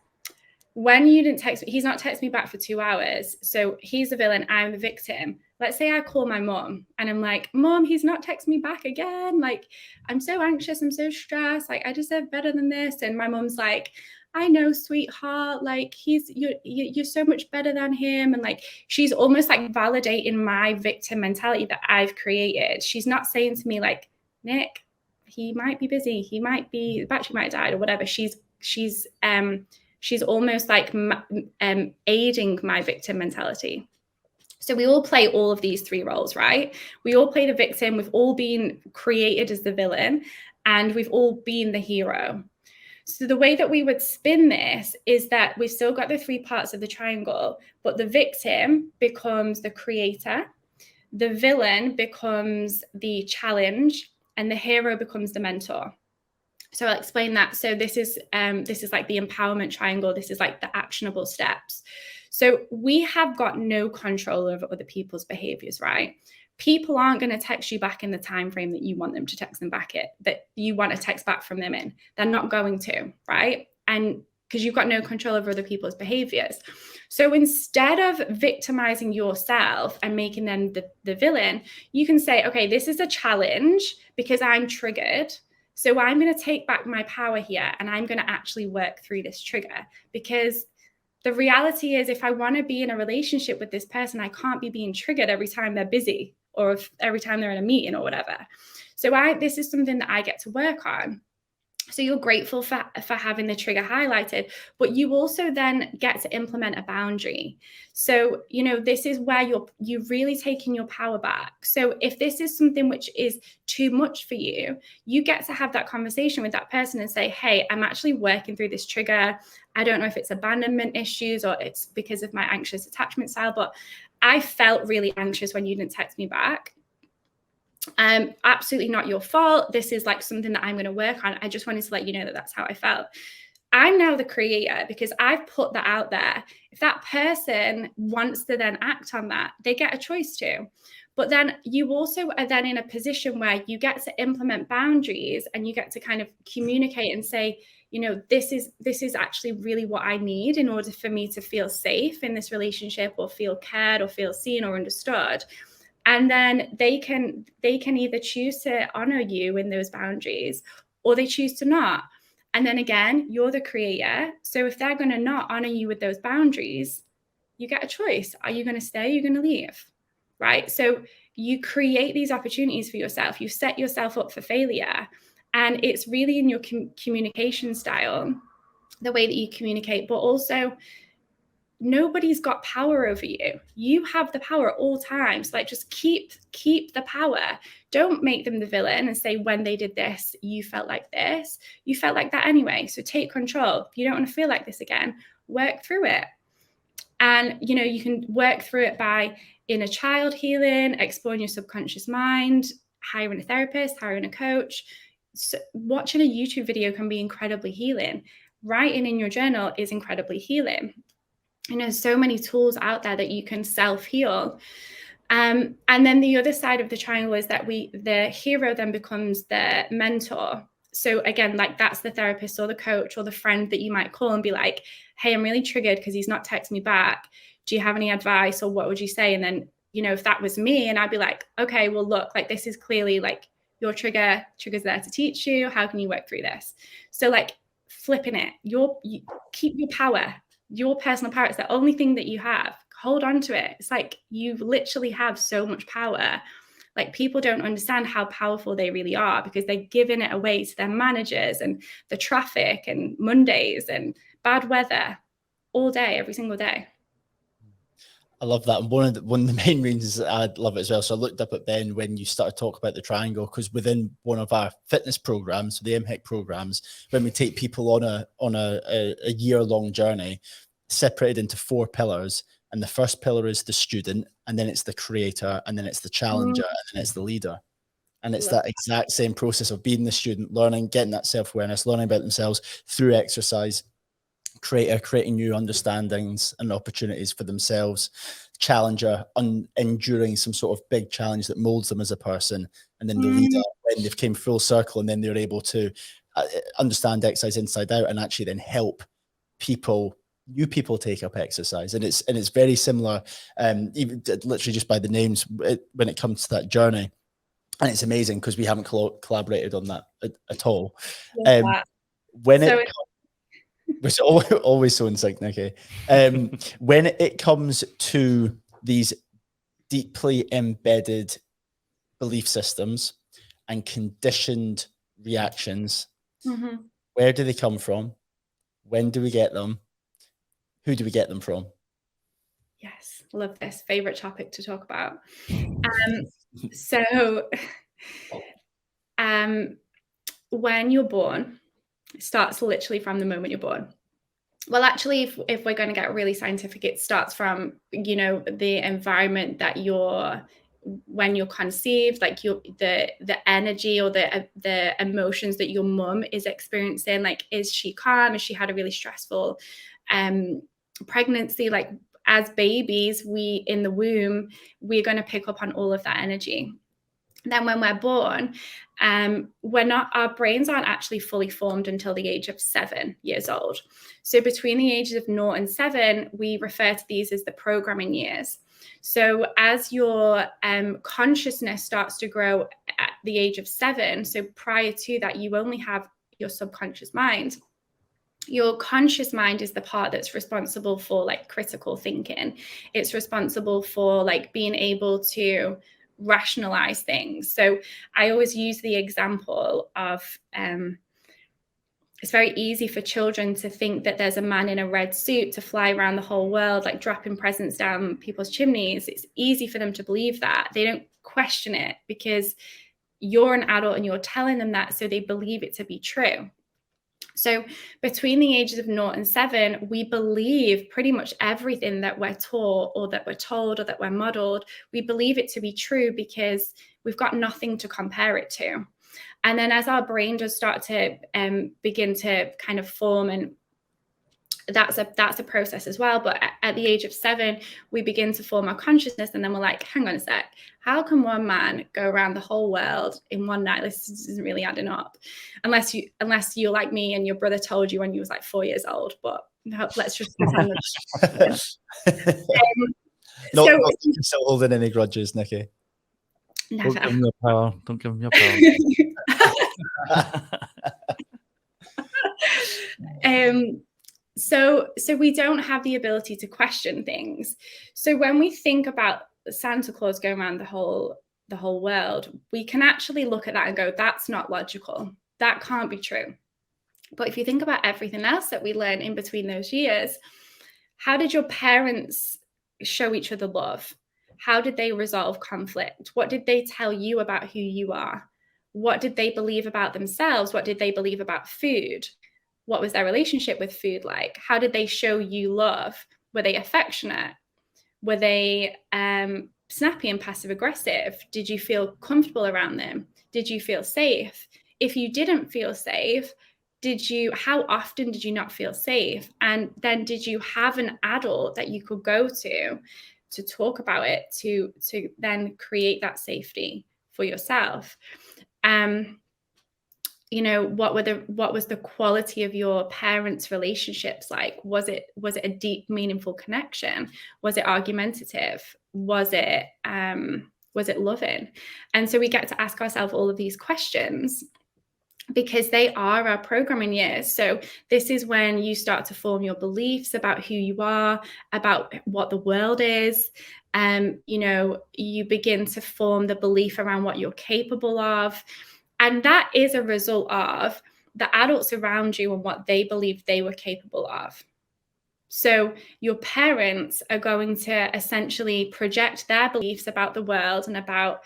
When you didn't text me, he's not texted me back for 2 hours. So he's the villain, I'm the victim. Let's say I call my mom and I'm like, Mom, he's not texted me back again. Like, I'm so anxious, I'm so stressed. Like, I deserve better than this. And my mom's like, I know, sweetheart, like you're so much better than him. And like, she's almost like validating my victim mentality that I've created. She's not saying to me like, Nick, he might be busy. He might be, the battery might have died or whatever. She's almost like aiding my victim mentality. So we all play all of these three roles, right? We all play the victim. We've all been created as the villain and we've all been the hero. So the way that we would spin this is that we've still got the three parts of the triangle, but the victim becomes the creator, the villain becomes the challenge, and the hero becomes the mentor. So I'll explain that. So this is like the empowerment triangle. This is like the actionable steps. So we have got no control over other people's behaviors, right? people aren't going to text you back in the time frame that you want them to text them back that you want a text back from them in. They're not going to, right? And because you've got no control over other people's behaviors. So instead of victimizing yourself and making them the villain, you can say, okay, this is a challenge because I'm triggered. So I'm going to take back my power here and I'm going to actually work through this trigger, because the reality is, if I want to be in a relationship with this person, I can't be being triggered every time they're busy or every time they're in a meeting or whatever. So this is something that I get to work on. So you're grateful for having the trigger highlighted, but you also then get to implement a boundary. So, this is where you're really taking your power back. So if this is something which is too much for you, you get to have that conversation with that person and say, hey, I'm actually working through this trigger. I don't know if it's abandonment issues or it's because of my anxious attachment style, but I felt really anxious when you didn't text me back. Absolutely not your fault. This is like something that I'm going to work on. I just wanted to let you know that that's how I felt. I'm now the creator because I've put that out there. If that person wants to then act on that, they get a choice to. But then you also are then in a position where you get to implement boundaries and you get to kind of communicate and say, this is actually really what I need in order for me to feel safe in this relationship or feel cared or feel seen or understood. And then they can either choose to honor you in those boundaries or they choose to not. And then again, you're the creator. So if they're going to not honor you with those boundaries, you get a choice. Are you going to stay? Are you going to leave? Right? So you create these opportunities for yourself. You set yourself up for failure. And it's really in your communication style, the way that you communicate, but also nobody's got power over you. You have the power at all times. Like, just keep the power. Don't make them the villain and say, when they did this, you felt like this. You felt like that anyway. So take control. If you don't want to feel like this again, work through it. And, you can work through it by inner child healing, exploring your subconscious mind, hiring a therapist, hiring a coach. So watching a YouTube video can be incredibly healing. Writing in your journal is incredibly healing. So many tools out there that you can self-heal. And then the other side of the triangle is that the hero then becomes the mentor. So again, like, that's the therapist or the coach or the friend that you might call and be like, hey, I'm really triggered because he's not texting me back. Do you have any advice, or what would you say? And then, if that was me, and I'd be like, okay, well, look, like, this is clearly like your trigger's there to teach you. How can you work through this? So like flipping it, you keep your power. Your personal power, it's the only thing that you have. Hold on to it. It's like you literally have so much power. Like, people don't understand how powerful they really are because they're giving it away to their managers and the traffic and Mondays and bad weather all day, every single day. I love that. And one of the main reasons I love it as well. So I looked up at Ben when you started talking about the triangle, because within one of our fitness programs, the MHEC programs, when we take people on a year-long journey, separated into 4 pillars. And the first pillar is the student, and then it's the creator, and then it's the challenger, and then it's the leader. And it's that exact same process of being the student, learning, getting that self-awareness, learning about themselves through exercise. Creator, creating new understandings and opportunities for themselves. Challenger, enduring some sort of big challenge that molds them as a person. And then the leader, when they've came full circle, and then they're able to understand exercise inside out and actually then help new people take up exercise. And it's very similar, even literally just by the names when it comes to that journey. And it's amazing because we haven't collaborated on that at all. We're always so in sync, Nikki. When it comes to these deeply embedded belief systems and conditioned reactions, where do they come from? When do we get them? Who do we get them from? Yes, love this. Favorite topic to talk about. So when you're born, it starts literally from the moment you're born. Well, actually, if we're going to get really scientific, it starts from, the environment that when you're conceived, like the energy or the emotions that your mum is experiencing. Like, is she calm? Has she had a really stressful pregnancy? Like, as babies, in the womb, we're going to pick up on all of that energy. Then when we're born, our brains aren't actually fully formed until the age of 7 years old. So between the ages of 0 and 7, we refer to these as the programming years. So as your consciousness starts to grow at the age of 7, so prior to that, you only have your subconscious mind. Your conscious mind is the part that's responsible for like critical thinking. It's responsible for like being able to rationalize things. So I always use the example of it's very easy for children to think that there's a man in a red suit to fly around the whole world, like dropping presents down people's chimneys. It's easy for them to believe that. They don't question it because you're an adult and you're telling them that, so they believe it to be true. So between the ages of 0 and 7, we believe pretty much everything that we're taught or that we're told or that we're modeled. We believe it to be true because we've got nothing to compare it to. And then as our brain does start to begin to kind of form, and that's a process as well. But at the age of 7, we begin to form our consciousness, and then we're like, hang on a sec, how can one man go around the whole world in one night? This isn't really adding up, unless you're like me and your brother told you when you was like 4 years old. But no, let's just pretend that. Not still holding any grudges, Nikki. Never. Don't give him your power. Don't give him your power. So we don't have the ability to question things. So when we think about Santa Claus going around the whole world, we can actually look at that and go, that's not logical. That can't be true. But if you think about everything else that we learn in between those years, how did your parents show each other love? How did they resolve conflict? What did they tell you about who you are? What did they believe about themselves? What did they believe about food? What was their relationship with food like? How did they show you love? Were they affectionate? Were they snappy and passive aggressive? Did you feel comfortable around them? Did you feel safe? If you didn't feel safe, how often did you not feel safe? And then did you have an adult that you could go to talk about it, to then create that safety for yourself? What was the quality of your parents' relationships like? Was it a deep, meaningful connection? Was it argumentative? Was it loving? And so we get to ask ourselves all of these questions because they are our programming years. So this is when you start to form your beliefs about who you are, about what the world is. You begin to form the belief around what you're capable of. And that is a result of the adults around you and what they believe they were capable of. So your parents are going to essentially project their beliefs about the world and about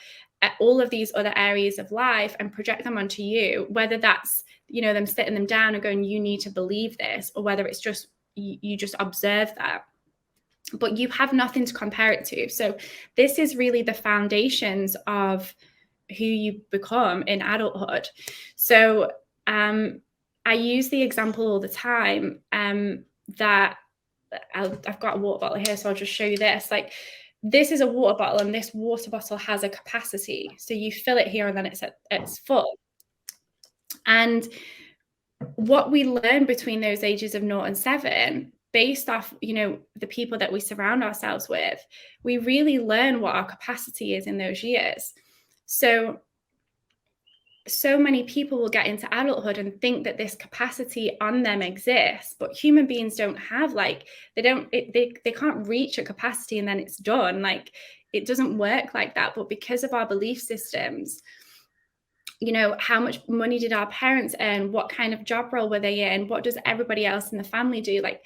all of these other areas of life and project them onto you, whether that's, them sitting them down and going, you need to believe this, or whether it's just, you just observe that. But you have nothing to compare it to. So this is really the foundations of who you become in adulthood. So I use the example all the time that I've got a water bottle here, so I'll just show you this. Like, this is a water bottle, and this water bottle has a capacity. So you fill it here, and then it's full. And what we learn between those ages of 0 and 7, based off, the people that we surround ourselves with, we really learn what our capacity is in those years. So many people will get into adulthood and think that this capacity on them exists, but human beings don't have they can't reach a capacity and then it's done. Like, it doesn't work like that. But because of our belief systems, how much money did our parents earn? What kind of job role were they in? What does everybody else in the family do? Like,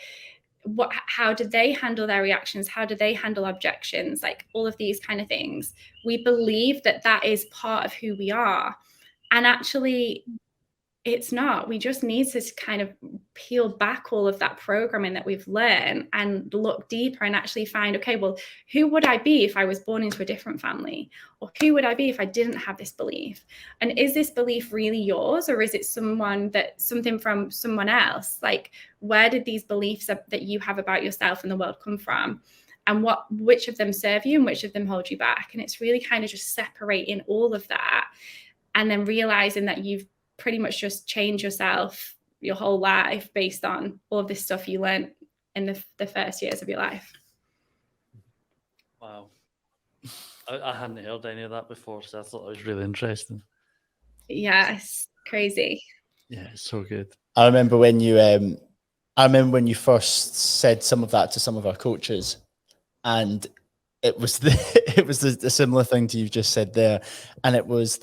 how did they handle their reactions? How do they handle objections? Like, all of these kind of things. We believe that is part of who we are. And actually, it's not. We just need to kind of peel back all of that programming that we've learned and look deeper and actually find, okay, well, who would I be if I was born into a different family? Or who would I be if I didn't have this belief? And is this belief really yours, or is it something from someone else? Like, where did these beliefs that you have about yourself and the world come from? and which of them serve you and which of them hold you back. And it's really kind of just separating all of that and then realizing that you've pretty much just changed yourself your whole life based on all of this stuff you learned in the first years of your life. Wow. I hadn't heard any of that before, so I thought it was really interesting. Yeah, it's crazy. Yeah, it's so good. I remember when you first said some of that to some of our coaches, and it was the similar thing to you've just said there, and it was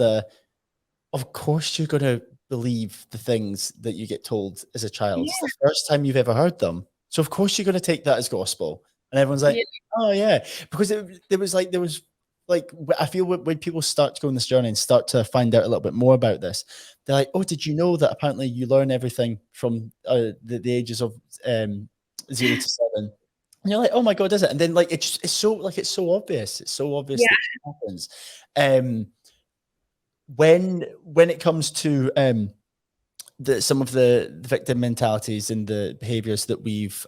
of course you're going to believe the things that you get told as a child. Yeah. It's the first time you've ever heard them, so of course you're going to take that as gospel. And everyone's like, oh yeah, because there was I feel when people start to go on this journey and start to find out a little bit more about this, they're like, oh, did you know that apparently you learn everything from the ages of 0 to 7? And you're like, oh my God, is it? And then like it's so obvious. It's so obvious that it happens. When it comes to some of the victim mentalities and the behaviors that you've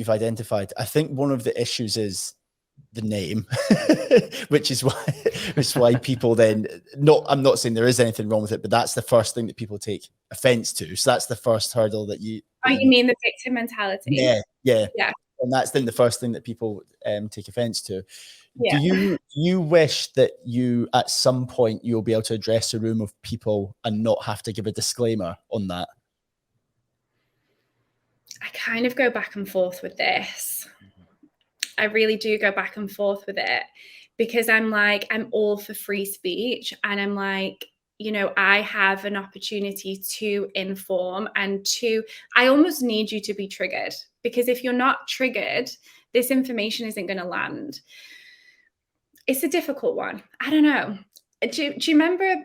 identified, I think one of the issues is the name, which is why people then I'm not saying there is anything wrong with it, but that's the first thing that people take offense to. So that's the first hurdle that you mean the victim mentality? Yeah. And that's then the first thing that people take offense to. Yeah. Do you wish that you at some point you'll be able to address a room of people and not have to give a disclaimer on that? I kind of go back and forth with this. I really do go back and forth with it, because I'm all for free speech, and I'm like, I have an opportunity to inform and I almost need you to be triggered, because if you're not triggered, this information isn't going to land. It's a difficult one. I don't know. Do you remember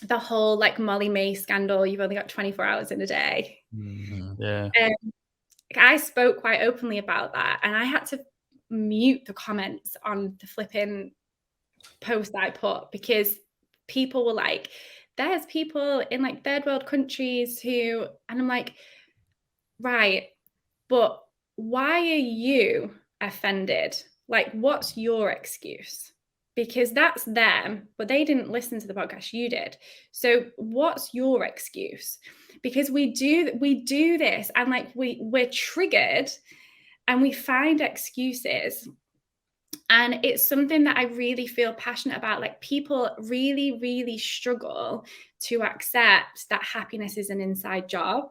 the whole Molly May scandal? You've only got 24 hours in a day. Mm-hmm. Yeah. I spoke quite openly about that, and I had to mute the comments on the flipping post I put, because people were like, there's people in third world countries who, and I'm like, right, but why are you offended? What's your excuse? Because that's them, but they didn't listen to the podcast, you did. So what's your excuse? Because we do this, and we're triggered and we find excuses. And it's something that I really feel passionate about. People really, really struggle to accept that happiness is an inside job.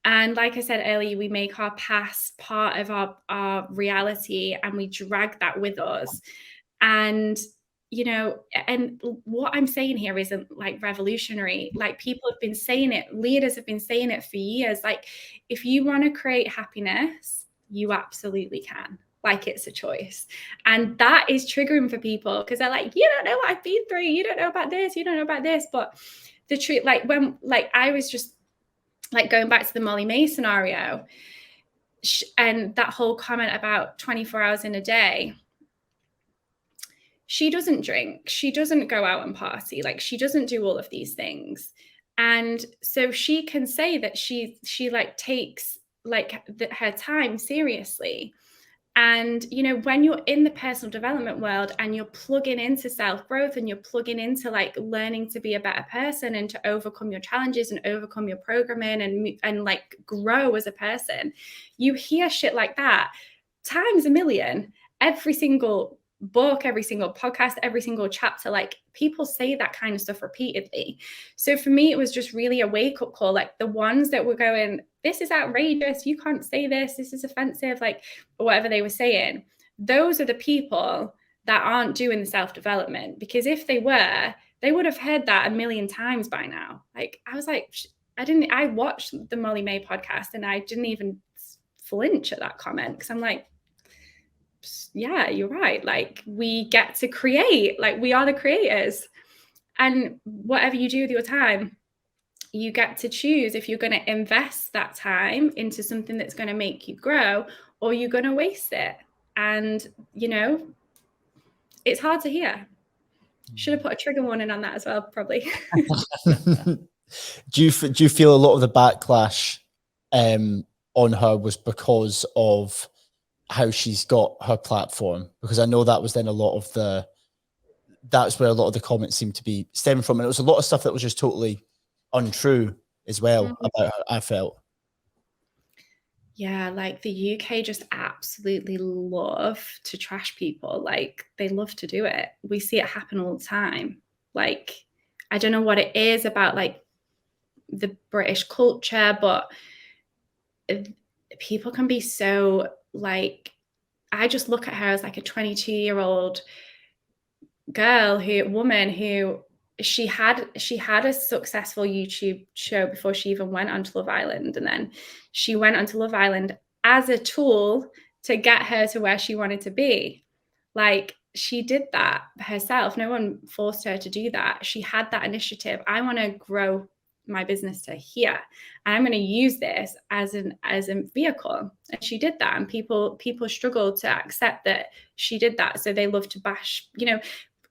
And like I said earlier, we make our past part of our reality, and we drag that with us. And, and what I'm saying here isn't revolutionary. People have been saying it, leaders have been saying it for years. If you want to create happiness, you absolutely can. It's a choice. And that is triggering for people, because they're like, you don't know what I've been through. You don't know about this. You don't know about this. But the truth, when I was just going back to the Molly May scenario, and that whole comment about 24 hours in a day, she doesn't drink, she doesn't go out and party, she doesn't do all of these things. And so she can say that she takes her time seriously. And, when you're in the personal development world and you're plugging into self-growth, and you're plugging into learning to be a better person and to overcome your challenges and overcome your programming and grow as a person, you hear shit like that times a million. Every single book, every single podcast, every single chapter, people say that kind of stuff repeatedly. So for me, it was just really a wake-up call. The ones that were going, this is outrageous, you can't say this is offensive, whatever they were saying, those are the people that aren't doing the self-development. Because if they were, they would have heard that a million times by now. I was I watched the Molly May podcast, and I didn't even flinch at that comment, because I'm like, yeah, you're right. We get to create, we are the creators, and whatever you do with your time, you get to choose if you're going to invest that time into something that's going to make you grow, or you're going to waste it. And it's hard to hear. Should have put a trigger warning on that as well, probably. Do you feel a lot of the backlash on her was because of how she's got her platform? Because I know that was then that's where a lot of the comments seem to be stemming from. And it was a lot of stuff that was just totally untrue as well about her, I felt. Yeah, like the UK just absolutely love to trash people. Like they love to do it. We see it happen all the time. Like, I don't know what it is about like the British culture, but people can be so like, I just look at her as like a 22-year-old woman who she had a successful YouTube show before she even went onto Love Island. And then she went onto Love Island as a tool to get her to where she wanted to be. Like she did that herself. No one forced her to do that. She had that initiative. I want to grow my business to here. And I'm going to use this as a vehicle. And she did that. And people struggle to accept that she did that. So they love to bash, you know,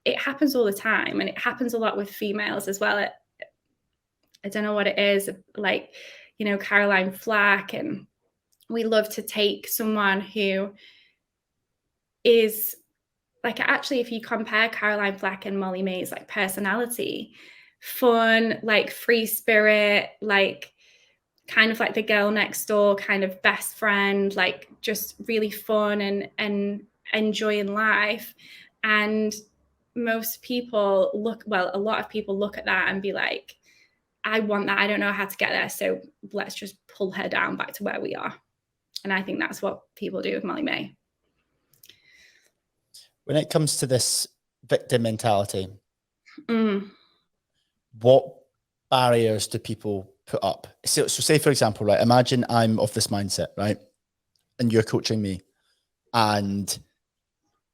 it happens all the time. And it happens a lot with females as well. I don't know what it is, like, you know, Caroline Flack. And we love to take someone who is like, actually, if you compare Caroline Flack and Molly May's like personality, fun, like free spirit, like kind of like the girl next door kind of best friend, like just really fun and enjoying life. And most people a lot of people look at that and be like, I want that. I don't know how to get there. So let's just pull her down back to where we are. And I think that's what people do with Molly May. When it comes to this victim mentality, what barriers do people put up? So say, for example, right, imagine I'm of this mindset, right? And you're coaching me and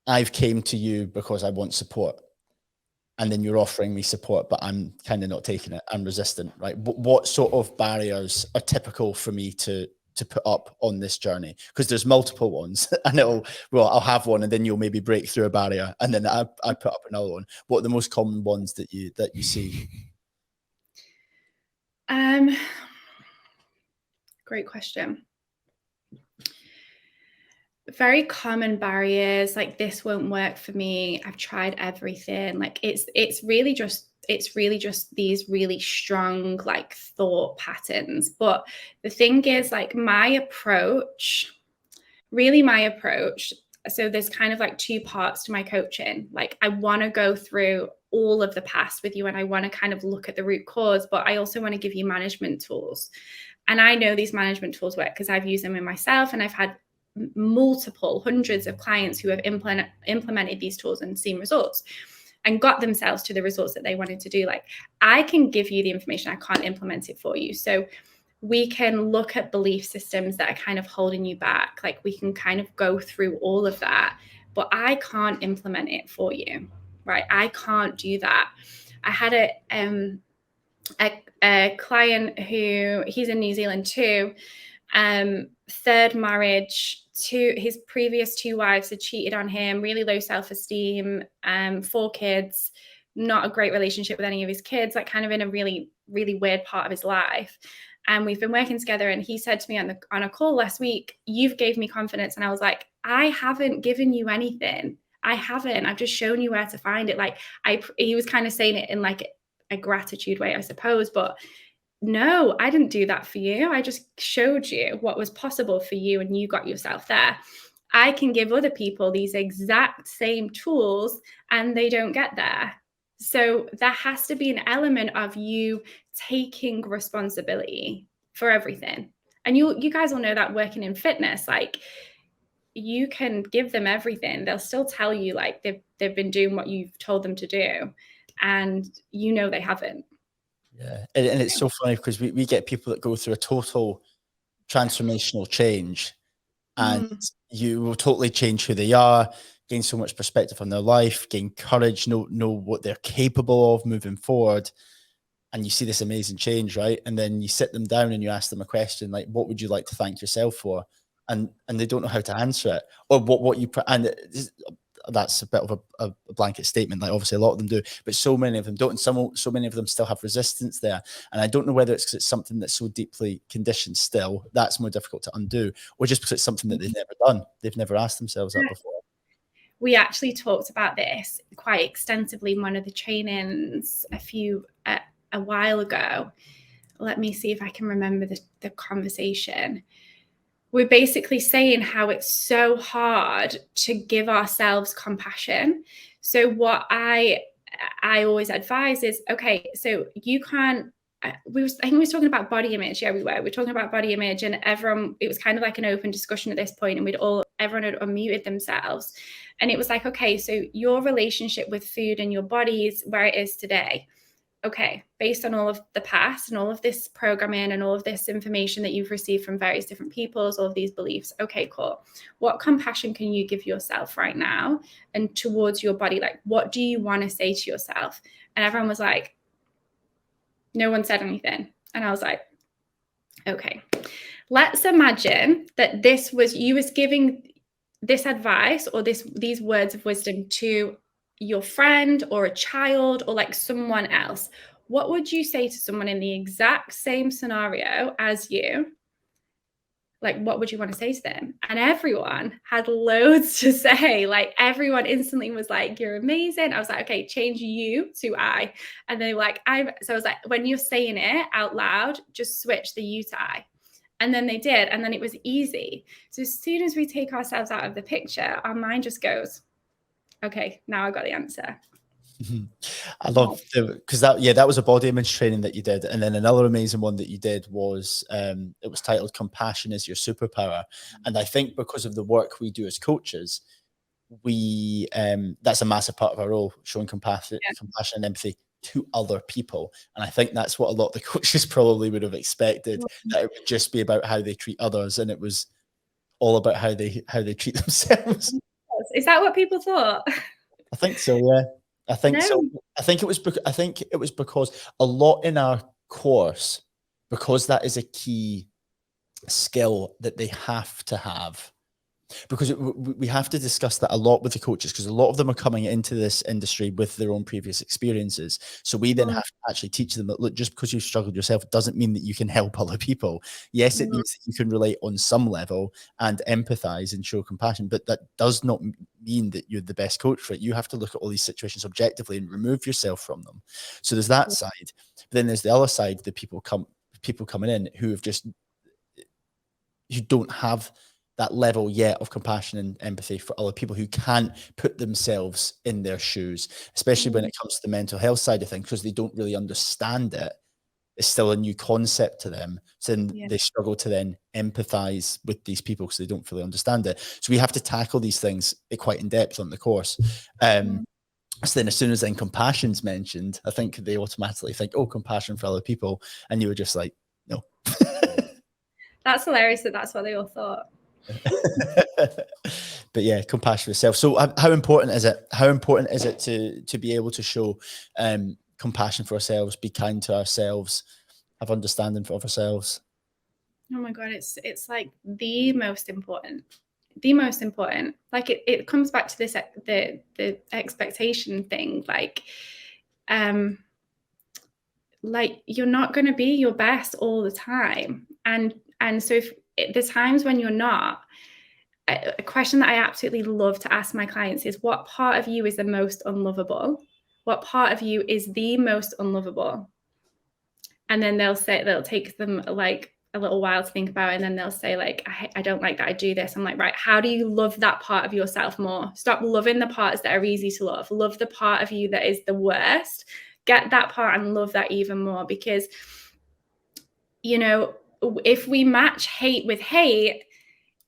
I've came to you because I want support. And then you're offering me support, but I'm kind of not taking it. I'm resistant, right? What sort of barriers are typical for me to put up on this journey? Because there's multiple ones. And I'll have one and then you'll maybe break through a barrier and then I put up another one. What are the most common ones that you see? Great question. Very common barriers, like this won't work for me. I've tried everything. Like it's really just these really strong like thought patterns. But the thing is, like my approach, so there's kind of like two parts to my coaching. Like I want to go through all of the past with you and I want to kind of look at the root cause, but I also want to give you management tools. And I know these management tools work because I've used them in myself and I've had hundreds of clients who have implemented these tools and seen results and got themselves to the results that they wanted to do. Like I can give you the information, I can't implement it for you. So we can look at belief systems that are kind of holding you back. Like we can kind of go through all of that, but I can't implement it for you, right? I can't do that. I had a client who he's in New Zealand too. Third marriage, his previous two wives had cheated on him, really low self-esteem, 4 kids, not a great relationship with any of his kids, like kind of in a really, really weird part of his life. And we've been working together. And he said to me on a call last week, "You've gave me confidence." And I was like, I haven't given you anything. I haven't. I've just shown you where to find it. Like he was kind of saying it in like a gratitude way, I suppose, but no, I didn't do that for you. I just showed you what was possible for you and you got yourself there. I can give other people these exact same tools and they don't get there. So there has to be an element of you taking responsibility for everything. And you guys will know that working in fitness, like you can give them everything. They'll still tell you like they've been doing what you've told them to do. And you know they haven't. Yeah. And it's so funny because we get people that go through a total transformational change and you will totally change who they are, gain so much perspective on their life, gain courage, know what they're capable of moving forward. And you see this amazing change, right? And then you sit them down and you ask them a question like, what would you like to thank yourself for? And they don't know how to answer it, or what you, and that's a bit of a blanket statement. Like obviously a lot of them do, but so many of them don't, and so many of them still have resistance there. And I don't know whether it's because it's something that's so deeply conditioned still, that's more difficult to undo, or just because it's something that they've never done. They've never asked themselves that before. We actually talked about this quite extensively in one of the trainings a while ago. Let me see if I can remember the conversation. We're basically saying how it's so hard to give ourselves compassion. So what I always advise is, okay, so you can't, I think we were talking about body image. Yeah, we were talking about body image, and everyone, it was kind of like an open discussion at this point, and everyone had unmuted themselves. And it was like, okay, so your relationship with food and your body is where it is today. Okay, based on all of the past and all of this programming and all of this information that you've received from various different peoples, all of these beliefs, okay, cool. What compassion can you give yourself right now and towards your body? Like, what do you want to say to yourself? And everyone was like, no one said anything. And I was like, okay, let's imagine that you was giving this advice or these words of wisdom to your friend or a child or like someone else. What would you say to someone in the exact same scenario as you? Like, what would you want to say to them? And everyone had loads to say. Like, everyone instantly was like, you're amazing. I was like, okay, change you to I. And they were like, so I was like, when you're saying it out loud, just switch the you to I. And then they did. And then it was easy. So as soon as we take ourselves out of the picture, our mind just goes, okay, now I got the answer. I love because that was a body image training that you did, and then another amazing one that you did was it was titled "Compassion is Your Superpower." And I think because of the work we do as coaches, we that's a massive part of our role, showing compassion and empathy to other people. And I think that's what a lot of the coaches probably would have expected, that it would just be about how they treat others, and it was all about how they treat themselves. Is that what people thought? I think so, yeah. I think so. I think it was because a lot in our course, because that is a key skill that they have to have, because we have to discuss that a lot with the coaches, because a lot of them are coming into this industry with their own previous experiences. So we then have to actually teach them that, look, just because you've struggled yourself doesn't mean that you can help other people. Yes, it means that you can relate on some level and empathize and show compassion, but that does not mean that you're the best coach for it. You have to look at all these situations objectively and remove yourself from them. So there's that side. But then there's the other side, the people coming in who don't have that level yet of compassion and empathy for other people, who can't put themselves in their shoes, especially when it comes to the mental health side of things, because they don't really understand it. It's still a new concept to them. So then they struggle to then empathize with these people because they don't fully understand it. So we have to tackle these things quite in depth on the course. So then as soon as then compassion's mentioned, I think they automatically think, oh, compassion for other people. And you were just like, no. That's hilarious that that's what they all thought. But yeah, compassion for yourself. So how important is it? How important is it to be able to show compassion for ourselves, be kind to ourselves, have understanding for ourselves? Oh my God, it's like the most important. Like it comes back to this the expectation thing. Like you're not going to be your best all the time, and so if there's times when you're not, a question that I absolutely love to ask my clients is, what part of you is the most unlovable? What part of you is the most unlovable? And then they'll take them like a little while to think about it, and then they'll say like, I don't like that I do this. I'm like, right, how do you love that part of yourself more? Stop loving the parts that are easy to love. Love the part of you that is the worst. Get that part and love that even more, because, you know, if we match hate with hate,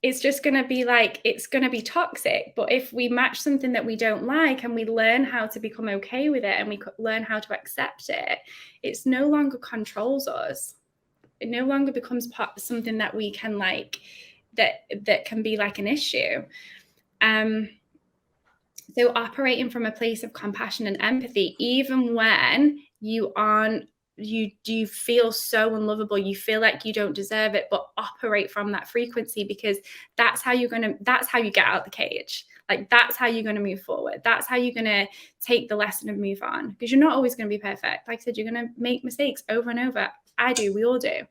it's just going to be like, it's going to be toxic. But if we match something that we don't like and we learn how to become okay with it, and we learn how to accept it, it's no longer controls us. It no longer becomes something that we can like, that can be like an issue. So operating from a place of compassion and empathy, even when you feel so unlovable, you feel like you don't deserve it, but operate from that frequency, because that's how you get out of the cage. Like, that's how you're going to move forward. That's how you're going to take the lesson and move on, because you're not always going to be perfect. Like I said, you're going to make mistakes over and over. I do. We all do.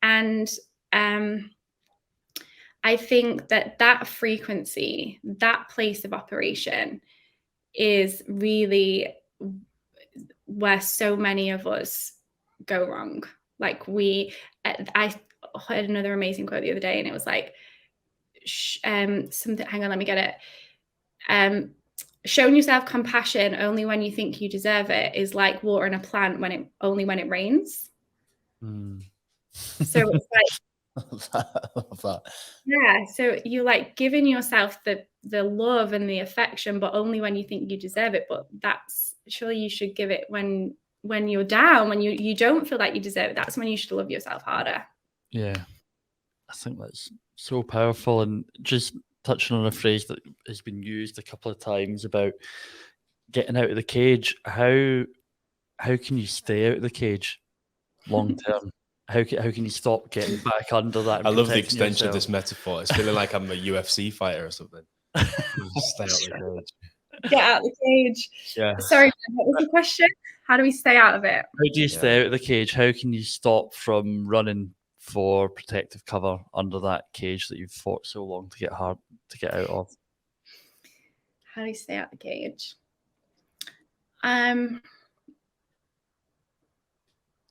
And I think that frequency, that place of operation is really where so many of us go wrong. Like I heard another amazing quote the other day, and it was like, something, hang on, let me get it. Showing yourself compassion only when you think you deserve it is like watering a plant only when it rains. So it's like, I love that. Yeah, so you're like giving yourself the love and the affection, but only when you think you deserve it. But that's surely you should give it when you're down, when you don't feel like you deserve it. That's when you should love yourself harder. Yeah, I think that's so powerful. And just touching on a phrase that has been used a couple of times about getting out of the cage. How can you stay out of the cage long term? How can you stop getting back under that? I love the extension of this metaphor. It's feeling like I'm a UFC fighter or something. Stay out the cage. Get out of the cage. Yeah. Sorry, what was the question? How do we stay out of it? How do you stay out of the cage? How can you stop from running for protective cover under that cage that you've fought so long to get out of? How do you stay out of the cage?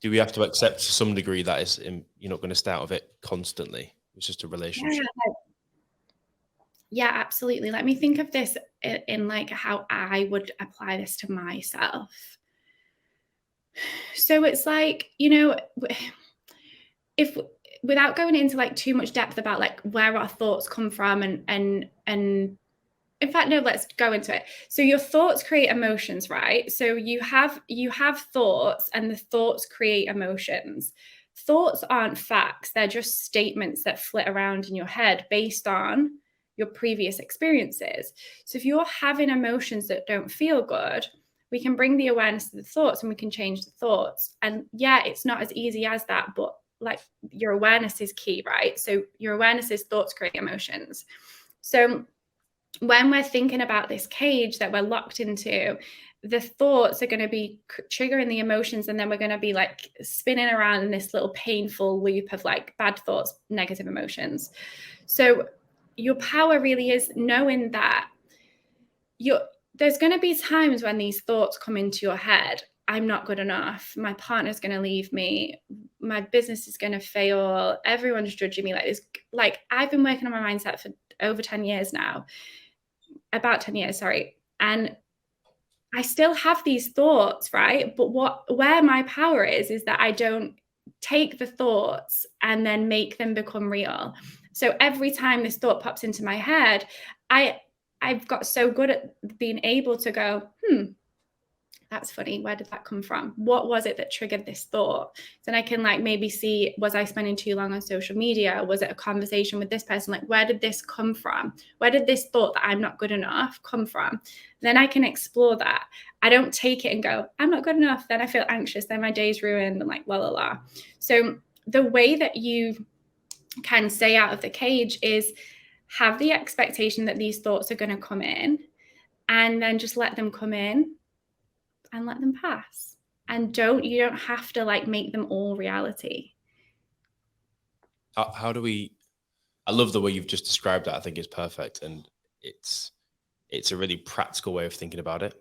Do we have to accept to some degree that you're not going to stay out of it constantly? It's just a relationship. Yeah, absolutely. Let me think of this in like how I would apply this to myself. So it's like, if without going into like too much depth about like where our thoughts come from and in fact, no, let's go into it. So your thoughts create emotions, right? So you have thoughts, and the thoughts create emotions. Thoughts aren't facts. They're just statements that flit around in your head based on your previous experiences. So if you're having emotions that don't feel good, we can bring the awareness to the thoughts and we can change the thoughts. And yeah, it's not as easy as that, but like your awareness is key, right? So your awareness is thoughts create emotions. So when we're thinking about this cage that we're locked into, the thoughts are going to be triggering the emotions, and then we're going to be like spinning around in this little painful loop of like bad thoughts, negative emotions. So your power really is knowing that there's going to be times when these thoughts come into your head. I'm not good enough. My partner's going to leave me. My business is going to fail. Everyone's judging me like this. Like, I've been working on my mindset for over 10 years now. About 10 years, sorry. And I still have these thoughts, right? But where my power is that I don't take the thoughts and then make them become real. So every time this thought pops into my head, I've got so good at being able to go, that's funny. Where did that come from? What was it that triggered this thought? Then I can like maybe see, was I spending too long on social media? Was it a conversation with this person? Like, where did this come from? Where did this thought that I'm not good enough come from? Then I can explore that. I don't take it and go, I'm not good enough. Then I feel anxious. Then my day's ruined and like, la, la, la. So the way that you can stay out of the cage is have the expectation that these thoughts are going to come in, and then just let them come in and let them pass. And you don't have to like make them all reality. How do we, I love the way you've just described it. I think it's perfect. And it's a really practical way of thinking about it.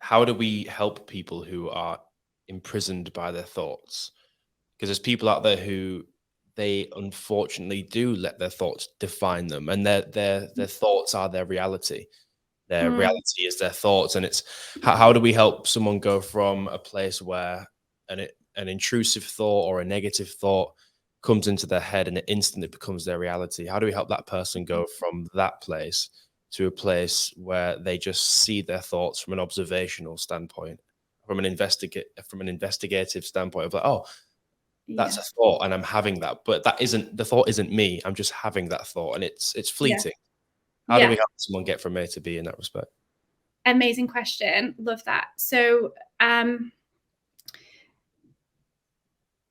How do we help people who are imprisoned by their thoughts? Because there's people out there who they unfortunately do let their thoughts define them, and their thoughts are their reality. Their reality is their thoughts. And it's how do we help someone go from a place where an intrusive thought or a negative thought comes into their head and it instantly becomes their reality? How do we help that person go from that place to a place where they just see their thoughts from an observational standpoint, from an investigative standpoint of like, oh, that's a thought and I'm having that, but the thought isn't me. I'm just having that thought and it's fleeting. How do we help someone get from A to B in that respect? Amazing question. Love that. So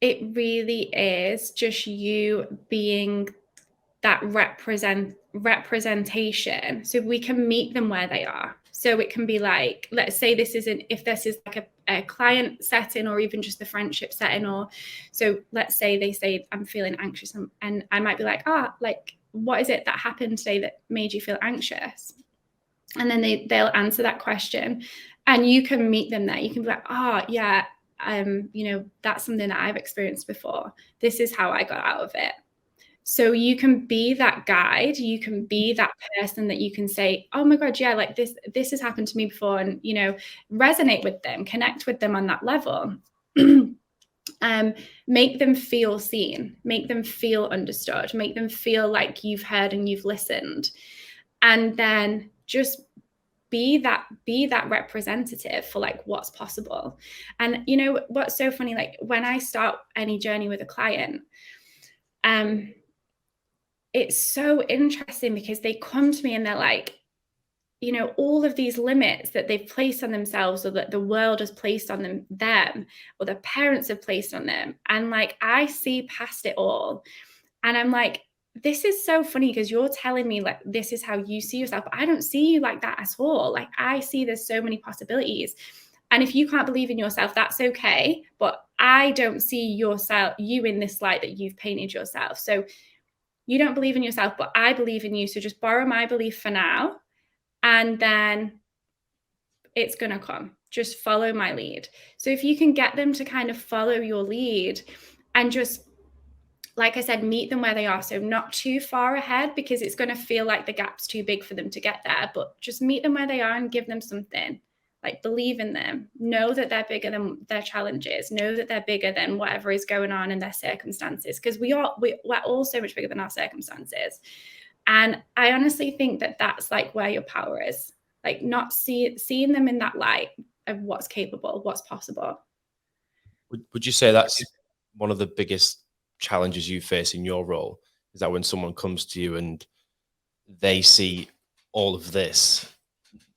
it really is just you being that representation, so we can meet them where they are. So it can be like, let's say if this is like a client setting, or even just the friendship setting, or so let's say they say, I'm feeling anxious, and I might be like, like, what is it that happened today that made you feel anxious? And then they'll answer that question, and you can meet them there. You can be like, yeah, that's something that I've experienced before. This is how I got out of it. So you can be that guide. You can be that person that you can say, oh my God, yeah, like this has happened to me before, and, resonate with them, connect with them on that level. Make them feel seen, make them understood, make them feel like you've heard and you've listened. And then just be that representative for like what's possible. And what's so funny, like when I start any journey with a client, it's so interesting because they come to me and they're like, all of these limits that they've placed on themselves, or that the world has placed on them, or their parents have placed on them. And like, I see past it all. And I'm like, this is so funny because you're telling me like, this is how you see yourself. But I don't see you like that at all. Like, I see there's so many possibilities. And if you can't believe in yourself, that's okay. But I don't see you in this light that you've painted yourself. So you don't believe in yourself, but I believe in you. So just borrow my belief for now. And then it's going to come. Just follow my lead. So if you can get them to kind of follow your lead and just, like I said, meet them where they are. So not too far ahead, because it's going to feel like the gap's too big for them to get there, but just meet them where they are and give them something. Like, believe in them. Know that they're bigger than their challenges. Know that they're bigger than whatever is going on in their circumstances. Because we're all so much bigger than our circumstances. And I honestly think that that's like where your power is. Like, not seeing them in that light of what's capable, what's possible. Would you say that's one of the biggest challenges you face in your role? Is that when someone comes to you and they see all of this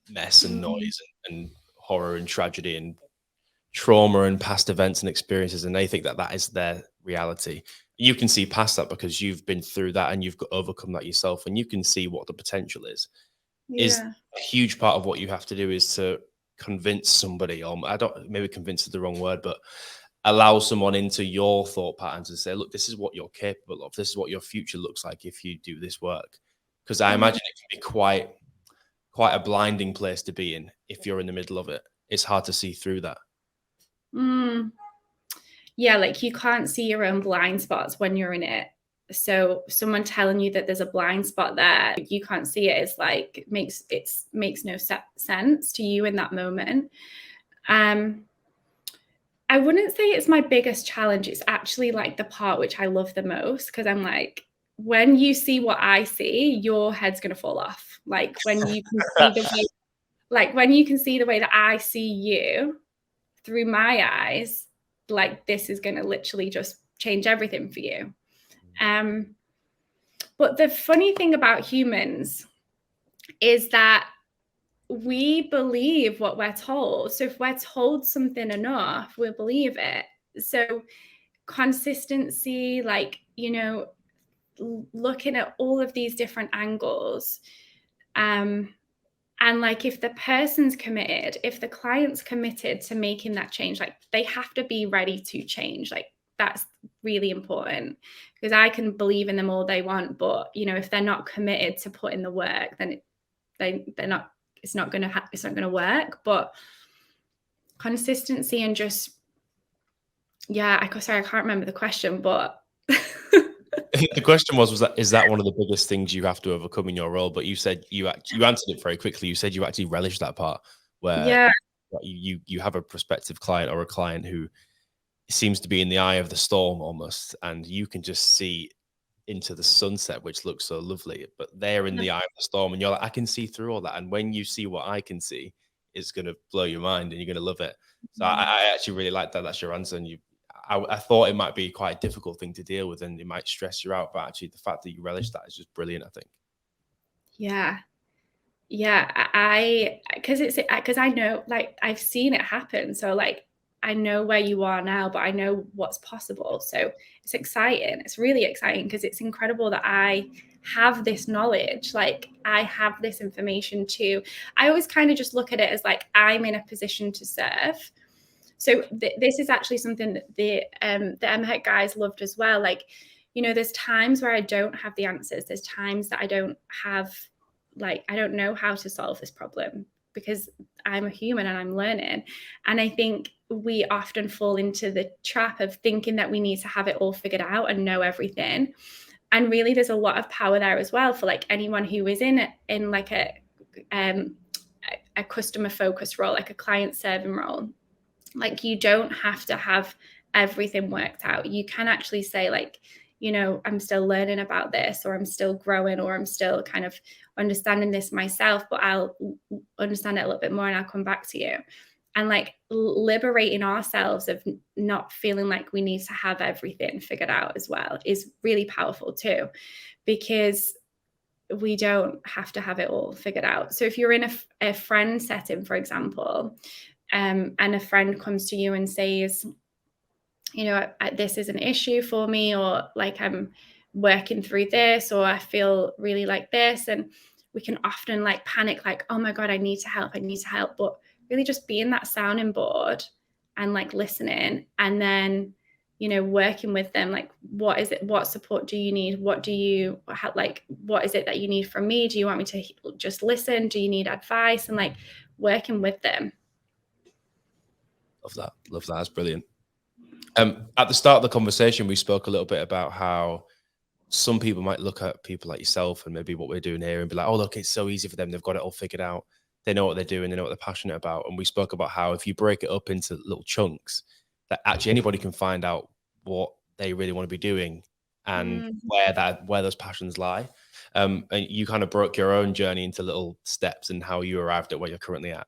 mess and noise and horror and tragedy and trauma and past events and experiences, and they think that that is their reality? You can see past that because you've been through that and you've overcome that yourself, and you can see what the potential is. Yeah. Is a huge part of what you have to do is to convince somebody, or maybe convince is the wrong word, but allow someone into your thought patterns and say, look, this is what you're capable of. This is what your future looks like if you do this work. Because I imagine it can be quite a blinding place to be in if you're in the middle of it. It's hard to see through that. Yeah, like you can't see your own blind spots when you're in it. So someone telling you that there's a blind spot there, you can't see it. It's like, it makes no sense to you in that moment. I wouldn't say it's my biggest challenge. It's actually like the part which I love the most, because I'm like, when you see what I see, your head's going to fall off. Like when you can see the way that I see you through my eyes, like this is going to literally just change everything for you. But the funny thing about humans is that we believe what we're told. So if we're told something enough, we'll believe it. So consistency, like, looking at all of these different angles, and like if the person's committed, if the client's committed to making that change, like they have to be ready to change. Like that's really important, because I can believe in them all they want, but if they're not committed to put in the work, then they're not. It's not going to work. But consistency and just, I can't remember the question, but the question is that one of the biggest things you have to overcome in your role? But you said you answered it very quickly. You said you actually relish that part where you have a prospective client or a client who seems to be in the eye of the storm almost, and you can just see into the sunset, which looks so lovely, but they're in the eye of the storm, and you're like, I can see through all that. And when you see what I can see, it's going to blow your mind and you're going to love it. So I actually really like that. That's your answer. And I thought it might be quite a difficult thing to deal with and it might stress you out, but actually the fact that you relish that is just brilliant, I think. Because I know, like, I've seen it happen. So like, I know where you are now, but I know what's possible. So it's exciting. It's really exciting because it's incredible that I have this knowledge. Like, I have this information too. I always kind of just look at it as like, I'm in a position to serve. So this is actually something that the MHEC guys loved as well. Like, you know, there's times where I don't have the answers. There's times that I don't have, like, I don't know how to solve this problem because I'm a human and I'm learning. And I think we often fall into the trap of thinking that we need to have it all figured out and know everything. And really, there's a lot of power there as well for like anyone who is in like a customer focused role, like a client serving role. Like, you don't have to have everything worked out. You can actually say, like, you know, I'm still learning about this, or I'm still growing, or I'm still kind of understanding this myself, but I'll understand it a little bit more and I'll come back to you. And like liberating ourselves of not feeling like we need to have everything figured out as well is really powerful too, because we don't have to have it all figured out. So if you're in a friend setting, for example, and a friend comes to you and says, you know, this is an issue for me, or like I'm working through this, or I feel really like this. And we can often like panic, like, oh my God, I need to help. But really just being that sounding board and like listening, and then, you know, working with them, like, what is it? What support do you need? What do you have? Like, what is it that you need from me? Do you want me to just listen? Do you need advice? And like working with them. Love that. Love that. That's brilliant. At the start of the conversation, we spoke a little bit about how some people might look at people like yourself and maybe what we're doing here and be like, oh, look, it's so easy for them. They've got it all figured out. They know what they're doing. They know what they're passionate about. And we spoke about how if you break it up into little chunks, that actually anybody can find out what they really want to be doing and where those passions lie. And you kind of broke your own journey into little steps and how you arrived at where you're currently at.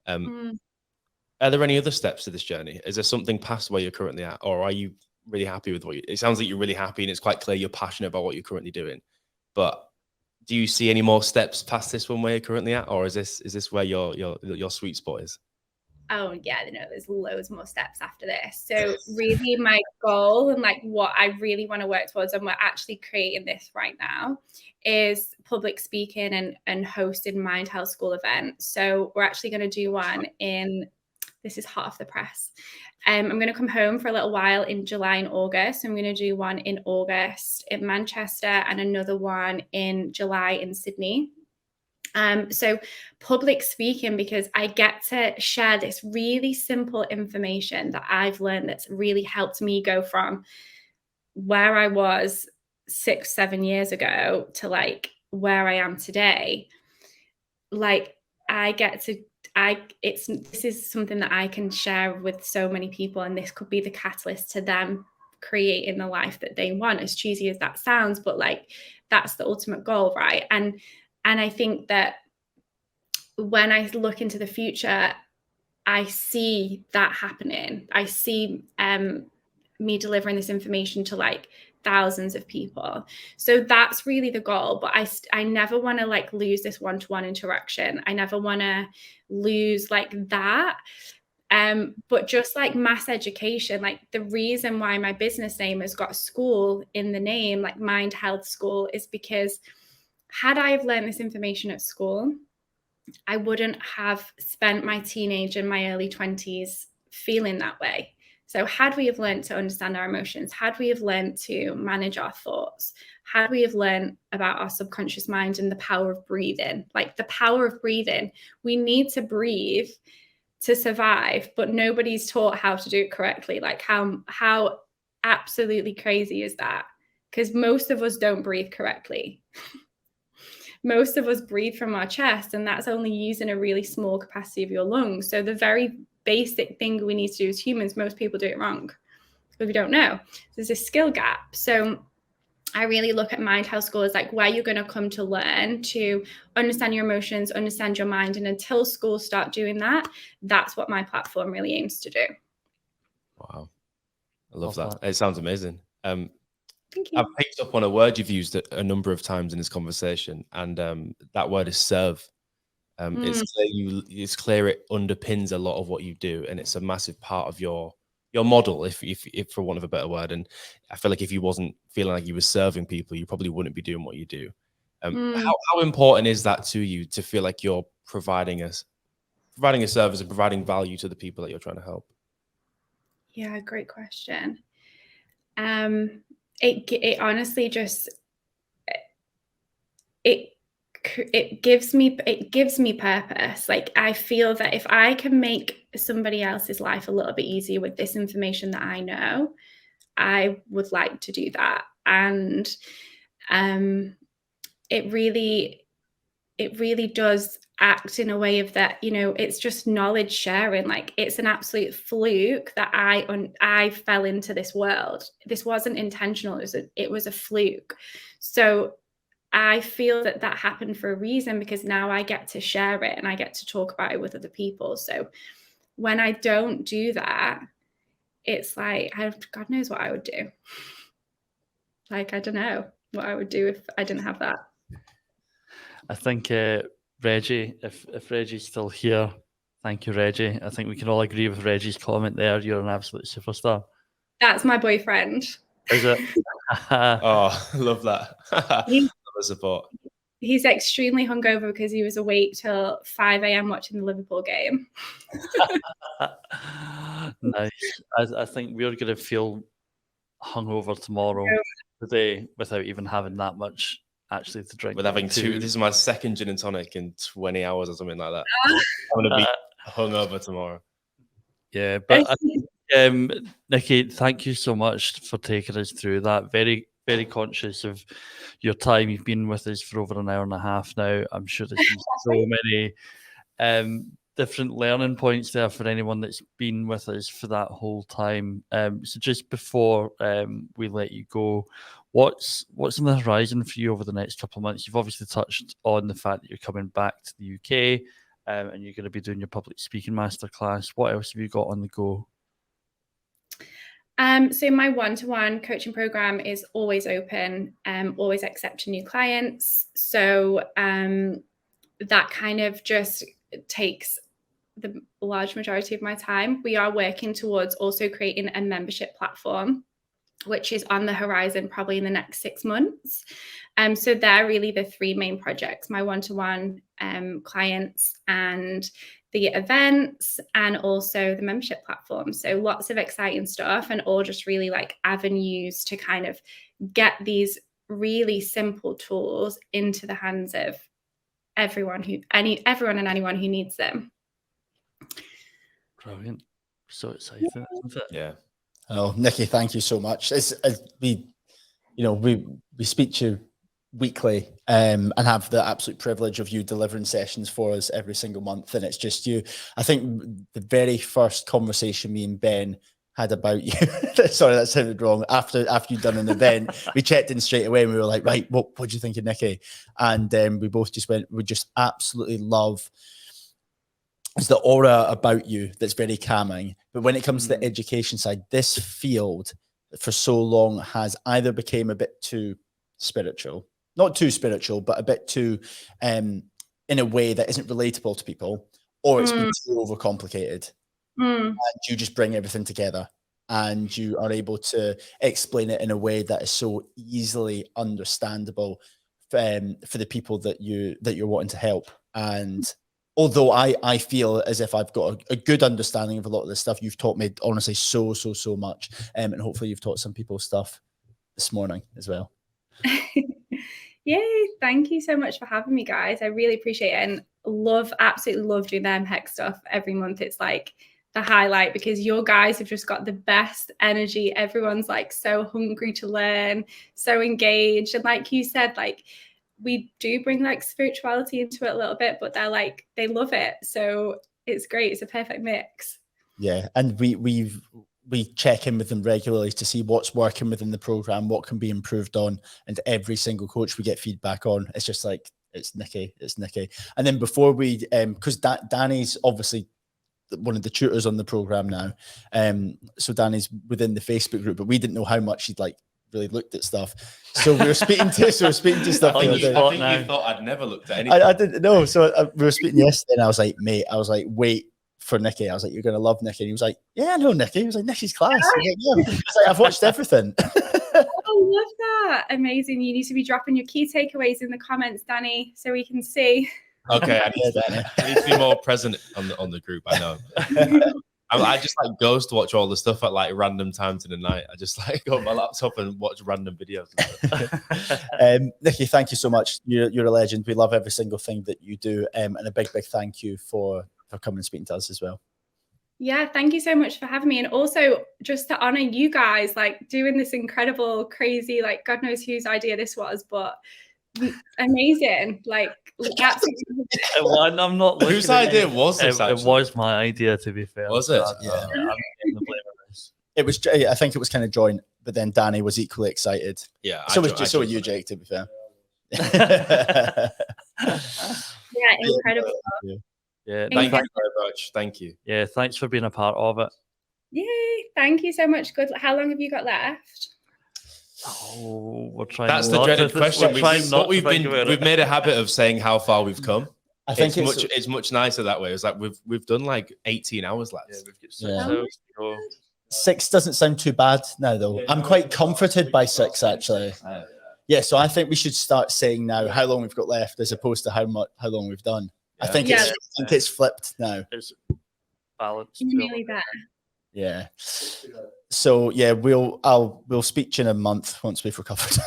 Are there any other steps to this journey? Is there something past where you're currently at, or are you really happy with it sounds like you're really happy and it's quite clear you're passionate about what you're currently doing, but do you see any more steps past this one where you're currently at, or is this where your sweet spot is? Oh yeah, no, there's loads more steps after this. So really my goal and like what I really want to work towards, and we're actually creating this right now, is public speaking and hosting Mind Health School events. So we're actually going to do one this is hot off the press. I'm going to come home for a little while in July and August. I'm going to do one in August in Manchester and another one in July in Sydney. So public speaking, because I get to share this really simple information that I've learned that's really helped me go from where I was 6-7 years ago to like where I am today. Like this is something that I can share with so many people, and this could be the catalyst to them creating the life that they want, as cheesy as that sounds, but like that's the ultimate goal, right? And I think that when I look into the future, I see that happening. I see me delivering this information to like thousands of people. So that's really the goal. But I never want to like lose this one-to-one interaction. I never want to lose like that. But just like mass education, like the reason why my business name has got school in the name, like Mind Health School, is because had I have learned this information at school, I wouldn't have spent my teenage and my early 20s feeling that way. So had we have learned to understand our emotions, had we have learned to manage our thoughts, had we have learned about our subconscious mind and the power of breathing, like the power of breathing, we need to breathe to survive, but nobody's taught how to do it correctly. Like how absolutely crazy is that? Because most of us don't breathe correctly. Most of us breathe from our chest, and that's only using a really small capacity of your lungs. So the very basic thing we need to do as humans, most people do it wrong because we don't know. There's a skill gap. So I really look at Mind Health School as like where you're going to come to learn to understand your emotions, understand your mind. And until schools start doing that, that's what my platform really aims to do. Wow. I love that. It sounds amazing. Thank you. I've picked up on a word you've used a number of times in this conversation, and that word is serve. It's clear it underpins a lot of what you do, and it's a massive part of your model, if for want of a better word. And I feel like if you wasn't feeling like you were serving people, you probably wouldn't be doing what you do. How important is that to you, to feel like you're providing a service and providing value to the people that you're trying to help? Yeah, great question. It honestly just it gives me purpose. Like, I feel that if I can make somebody else's life a little bit easier with this information that I know, I would like to do that. And it really does act in a way of that, it's just knowledge sharing. Like, it's an absolute fluke that I fell into this world. This wasn't intentional. It was a fluke. So I feel that happened for a reason, because now I get to share it and I get to talk about it with other people. So when I don't do that, it's like, God knows what I would do. Like, I don't know what I would do if I didn't have that. I think Reggie, if Reggie's still here, thank you, Reggie. I think we can all agree with Reggie's comment there. You're an absolute superstar. That's my boyfriend. Is it? Oh, love that. Love the support. He's extremely hungover because he was awake till 5 a.m. watching the Liverpool game. Nice. I think we're going to feel hungover tomorrow, today, without even having that much actually to drink. With having two, this is my second gin and tonic in 20 hours or something like that. I'm going to be hungover tomorrow. Yeah, but Nikki, thank you so much for taking us through that. Very, very conscious of your time. You've been with us for over an hour and a half now. I'm sure there's so many different learning points there for anyone that's been with us for that whole time. So just before we let you go, what's on the horizon for you over the next couple of months? You've obviously touched on the fact that you're coming back to the UK and you're going to be doing your public speaking masterclass. What else have you got on the go? So my one-to-one coaching program is always open, always accepting new clients. So that kind of just takes the large majority of my time. We are working towards also creating a membership platform, which is on the horizon probably in the next 6 months. So they're really the three main projects: my one-to-one clients, and the events, and also the membership platform. So lots of exciting stuff, and all just really like avenues to kind of get these really simple tools into the hands of everyone and anyone who needs them. Brilliant. So exciting, isn't it? Yeah. Oh, Nikki, thank you so much. We speak to you weekly and have the absolute privilege of you delivering sessions for us every single month, and it's just you. I think the very first conversation me and Ben had about you, sorry, that sounded wrong, after you'd done an event, we checked in straight away and we were like, right, what do you think of Nikki? And we both just went, we just absolutely love, it's the aura about you that's very calming. But when it comes to the education side, this field for so long has either became a bit too spiritual, not too spiritual, but a bit too in a way that isn't relatable to people, or it's been too overcomplicated. And you just bring everything together and you are able to explain it in a way that is so easily understandable for the people that you're wanting to help. And although I feel as if I've got a good understanding of a lot of this stuff, you've taught me honestly so much, and hopefully you've taught some people stuff this morning as well. Yay, thank you so much for having me, guys. I really appreciate it, and absolutely love doing the MHEC stuff every month. It's like the highlight, because your guys have just got the best energy. Everyone's like so hungry to learn, so engaged, and like you said, like we do bring like spirituality into it a little bit, but they love it. So it's great. It's a perfect mix. Yeah. And we check in with them regularly to see what's working within the program, what can be improved on. And every single coach we get feedback on, it's just like, it's Nikki. And then before we, because Danny's obviously one of the tutors on the program now. So Danny's within the Facebook group, but we didn't know how much he'd like really looked at stuff. So we were speaking to stuff. I think you thought I'd never looked at anything. I didn't know. So we were speaking yesterday, and I was like, mate, wait for Nikki. I was like, you're gonna love Nikki. And he was like, yeah, I know Nikki. He was like, Nikki's class. Like, yeah. He was like, I've watched everything. I love that. Amazing. You need to be dropping your key takeaways in the comments, Danny, so we can see. Okay, I need to be more present on the group. I know. I just like ghost watch all the stuff at like random times in the night. I just like go on my laptop and watch random videos. Nikki, thank you so much. You're a legend. We love every single thing that you do, and a big thank you for coming and speaking to us as well. Yeah, thank you so much for having me. And also just to honor you guys, like doing this incredible, crazy, like God knows whose idea this was, but amazing. Like absolutely. Well, I'm not whose idea was this? It was my idea, to be fair. Was it? Yeah. I'm getting the blame of this. It was. I think it was kind of joint, but then Danny was equally excited. Yeah. So were you, Jake, to be fair. Yeah, incredible. Yeah, thank you very much. Thank you. Yeah, thanks for being a part of it. Yay! Thank you so much. Good. How long have you got left? Oh, we're trying. That's the dreaded question. We've made a habit of saying how far we've come. I think it's much nicer that way. It's like we've done like 18 hours left. Yeah, we've got 6 hours to go. 6 doesn't sound too bad now, though. I'm quite comforted by 6, actually. Yeah, so I think we should start saying now how long we've got left as opposed to how long we've done. I think it's flipped now. It's balanced. Nearly there. Yeah. So yeah, we'll speak to you in a month once we've recovered.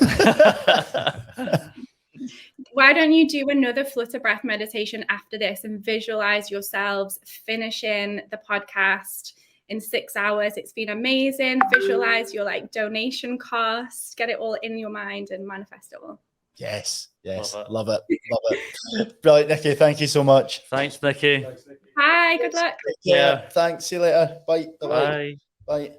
Why don't you do another Flutter Breath meditation after this and visualize yourselves finishing the podcast in 6 hours? It's been amazing. Visualize your like donation cost, get it all in your mind and manifest it all. Yes. Love it. Brilliant, Nikki. Thank you so much. Thanks, Nikki. Bye. Good luck. Yeah. Thanks. See you later. Bye. Bye. Bye.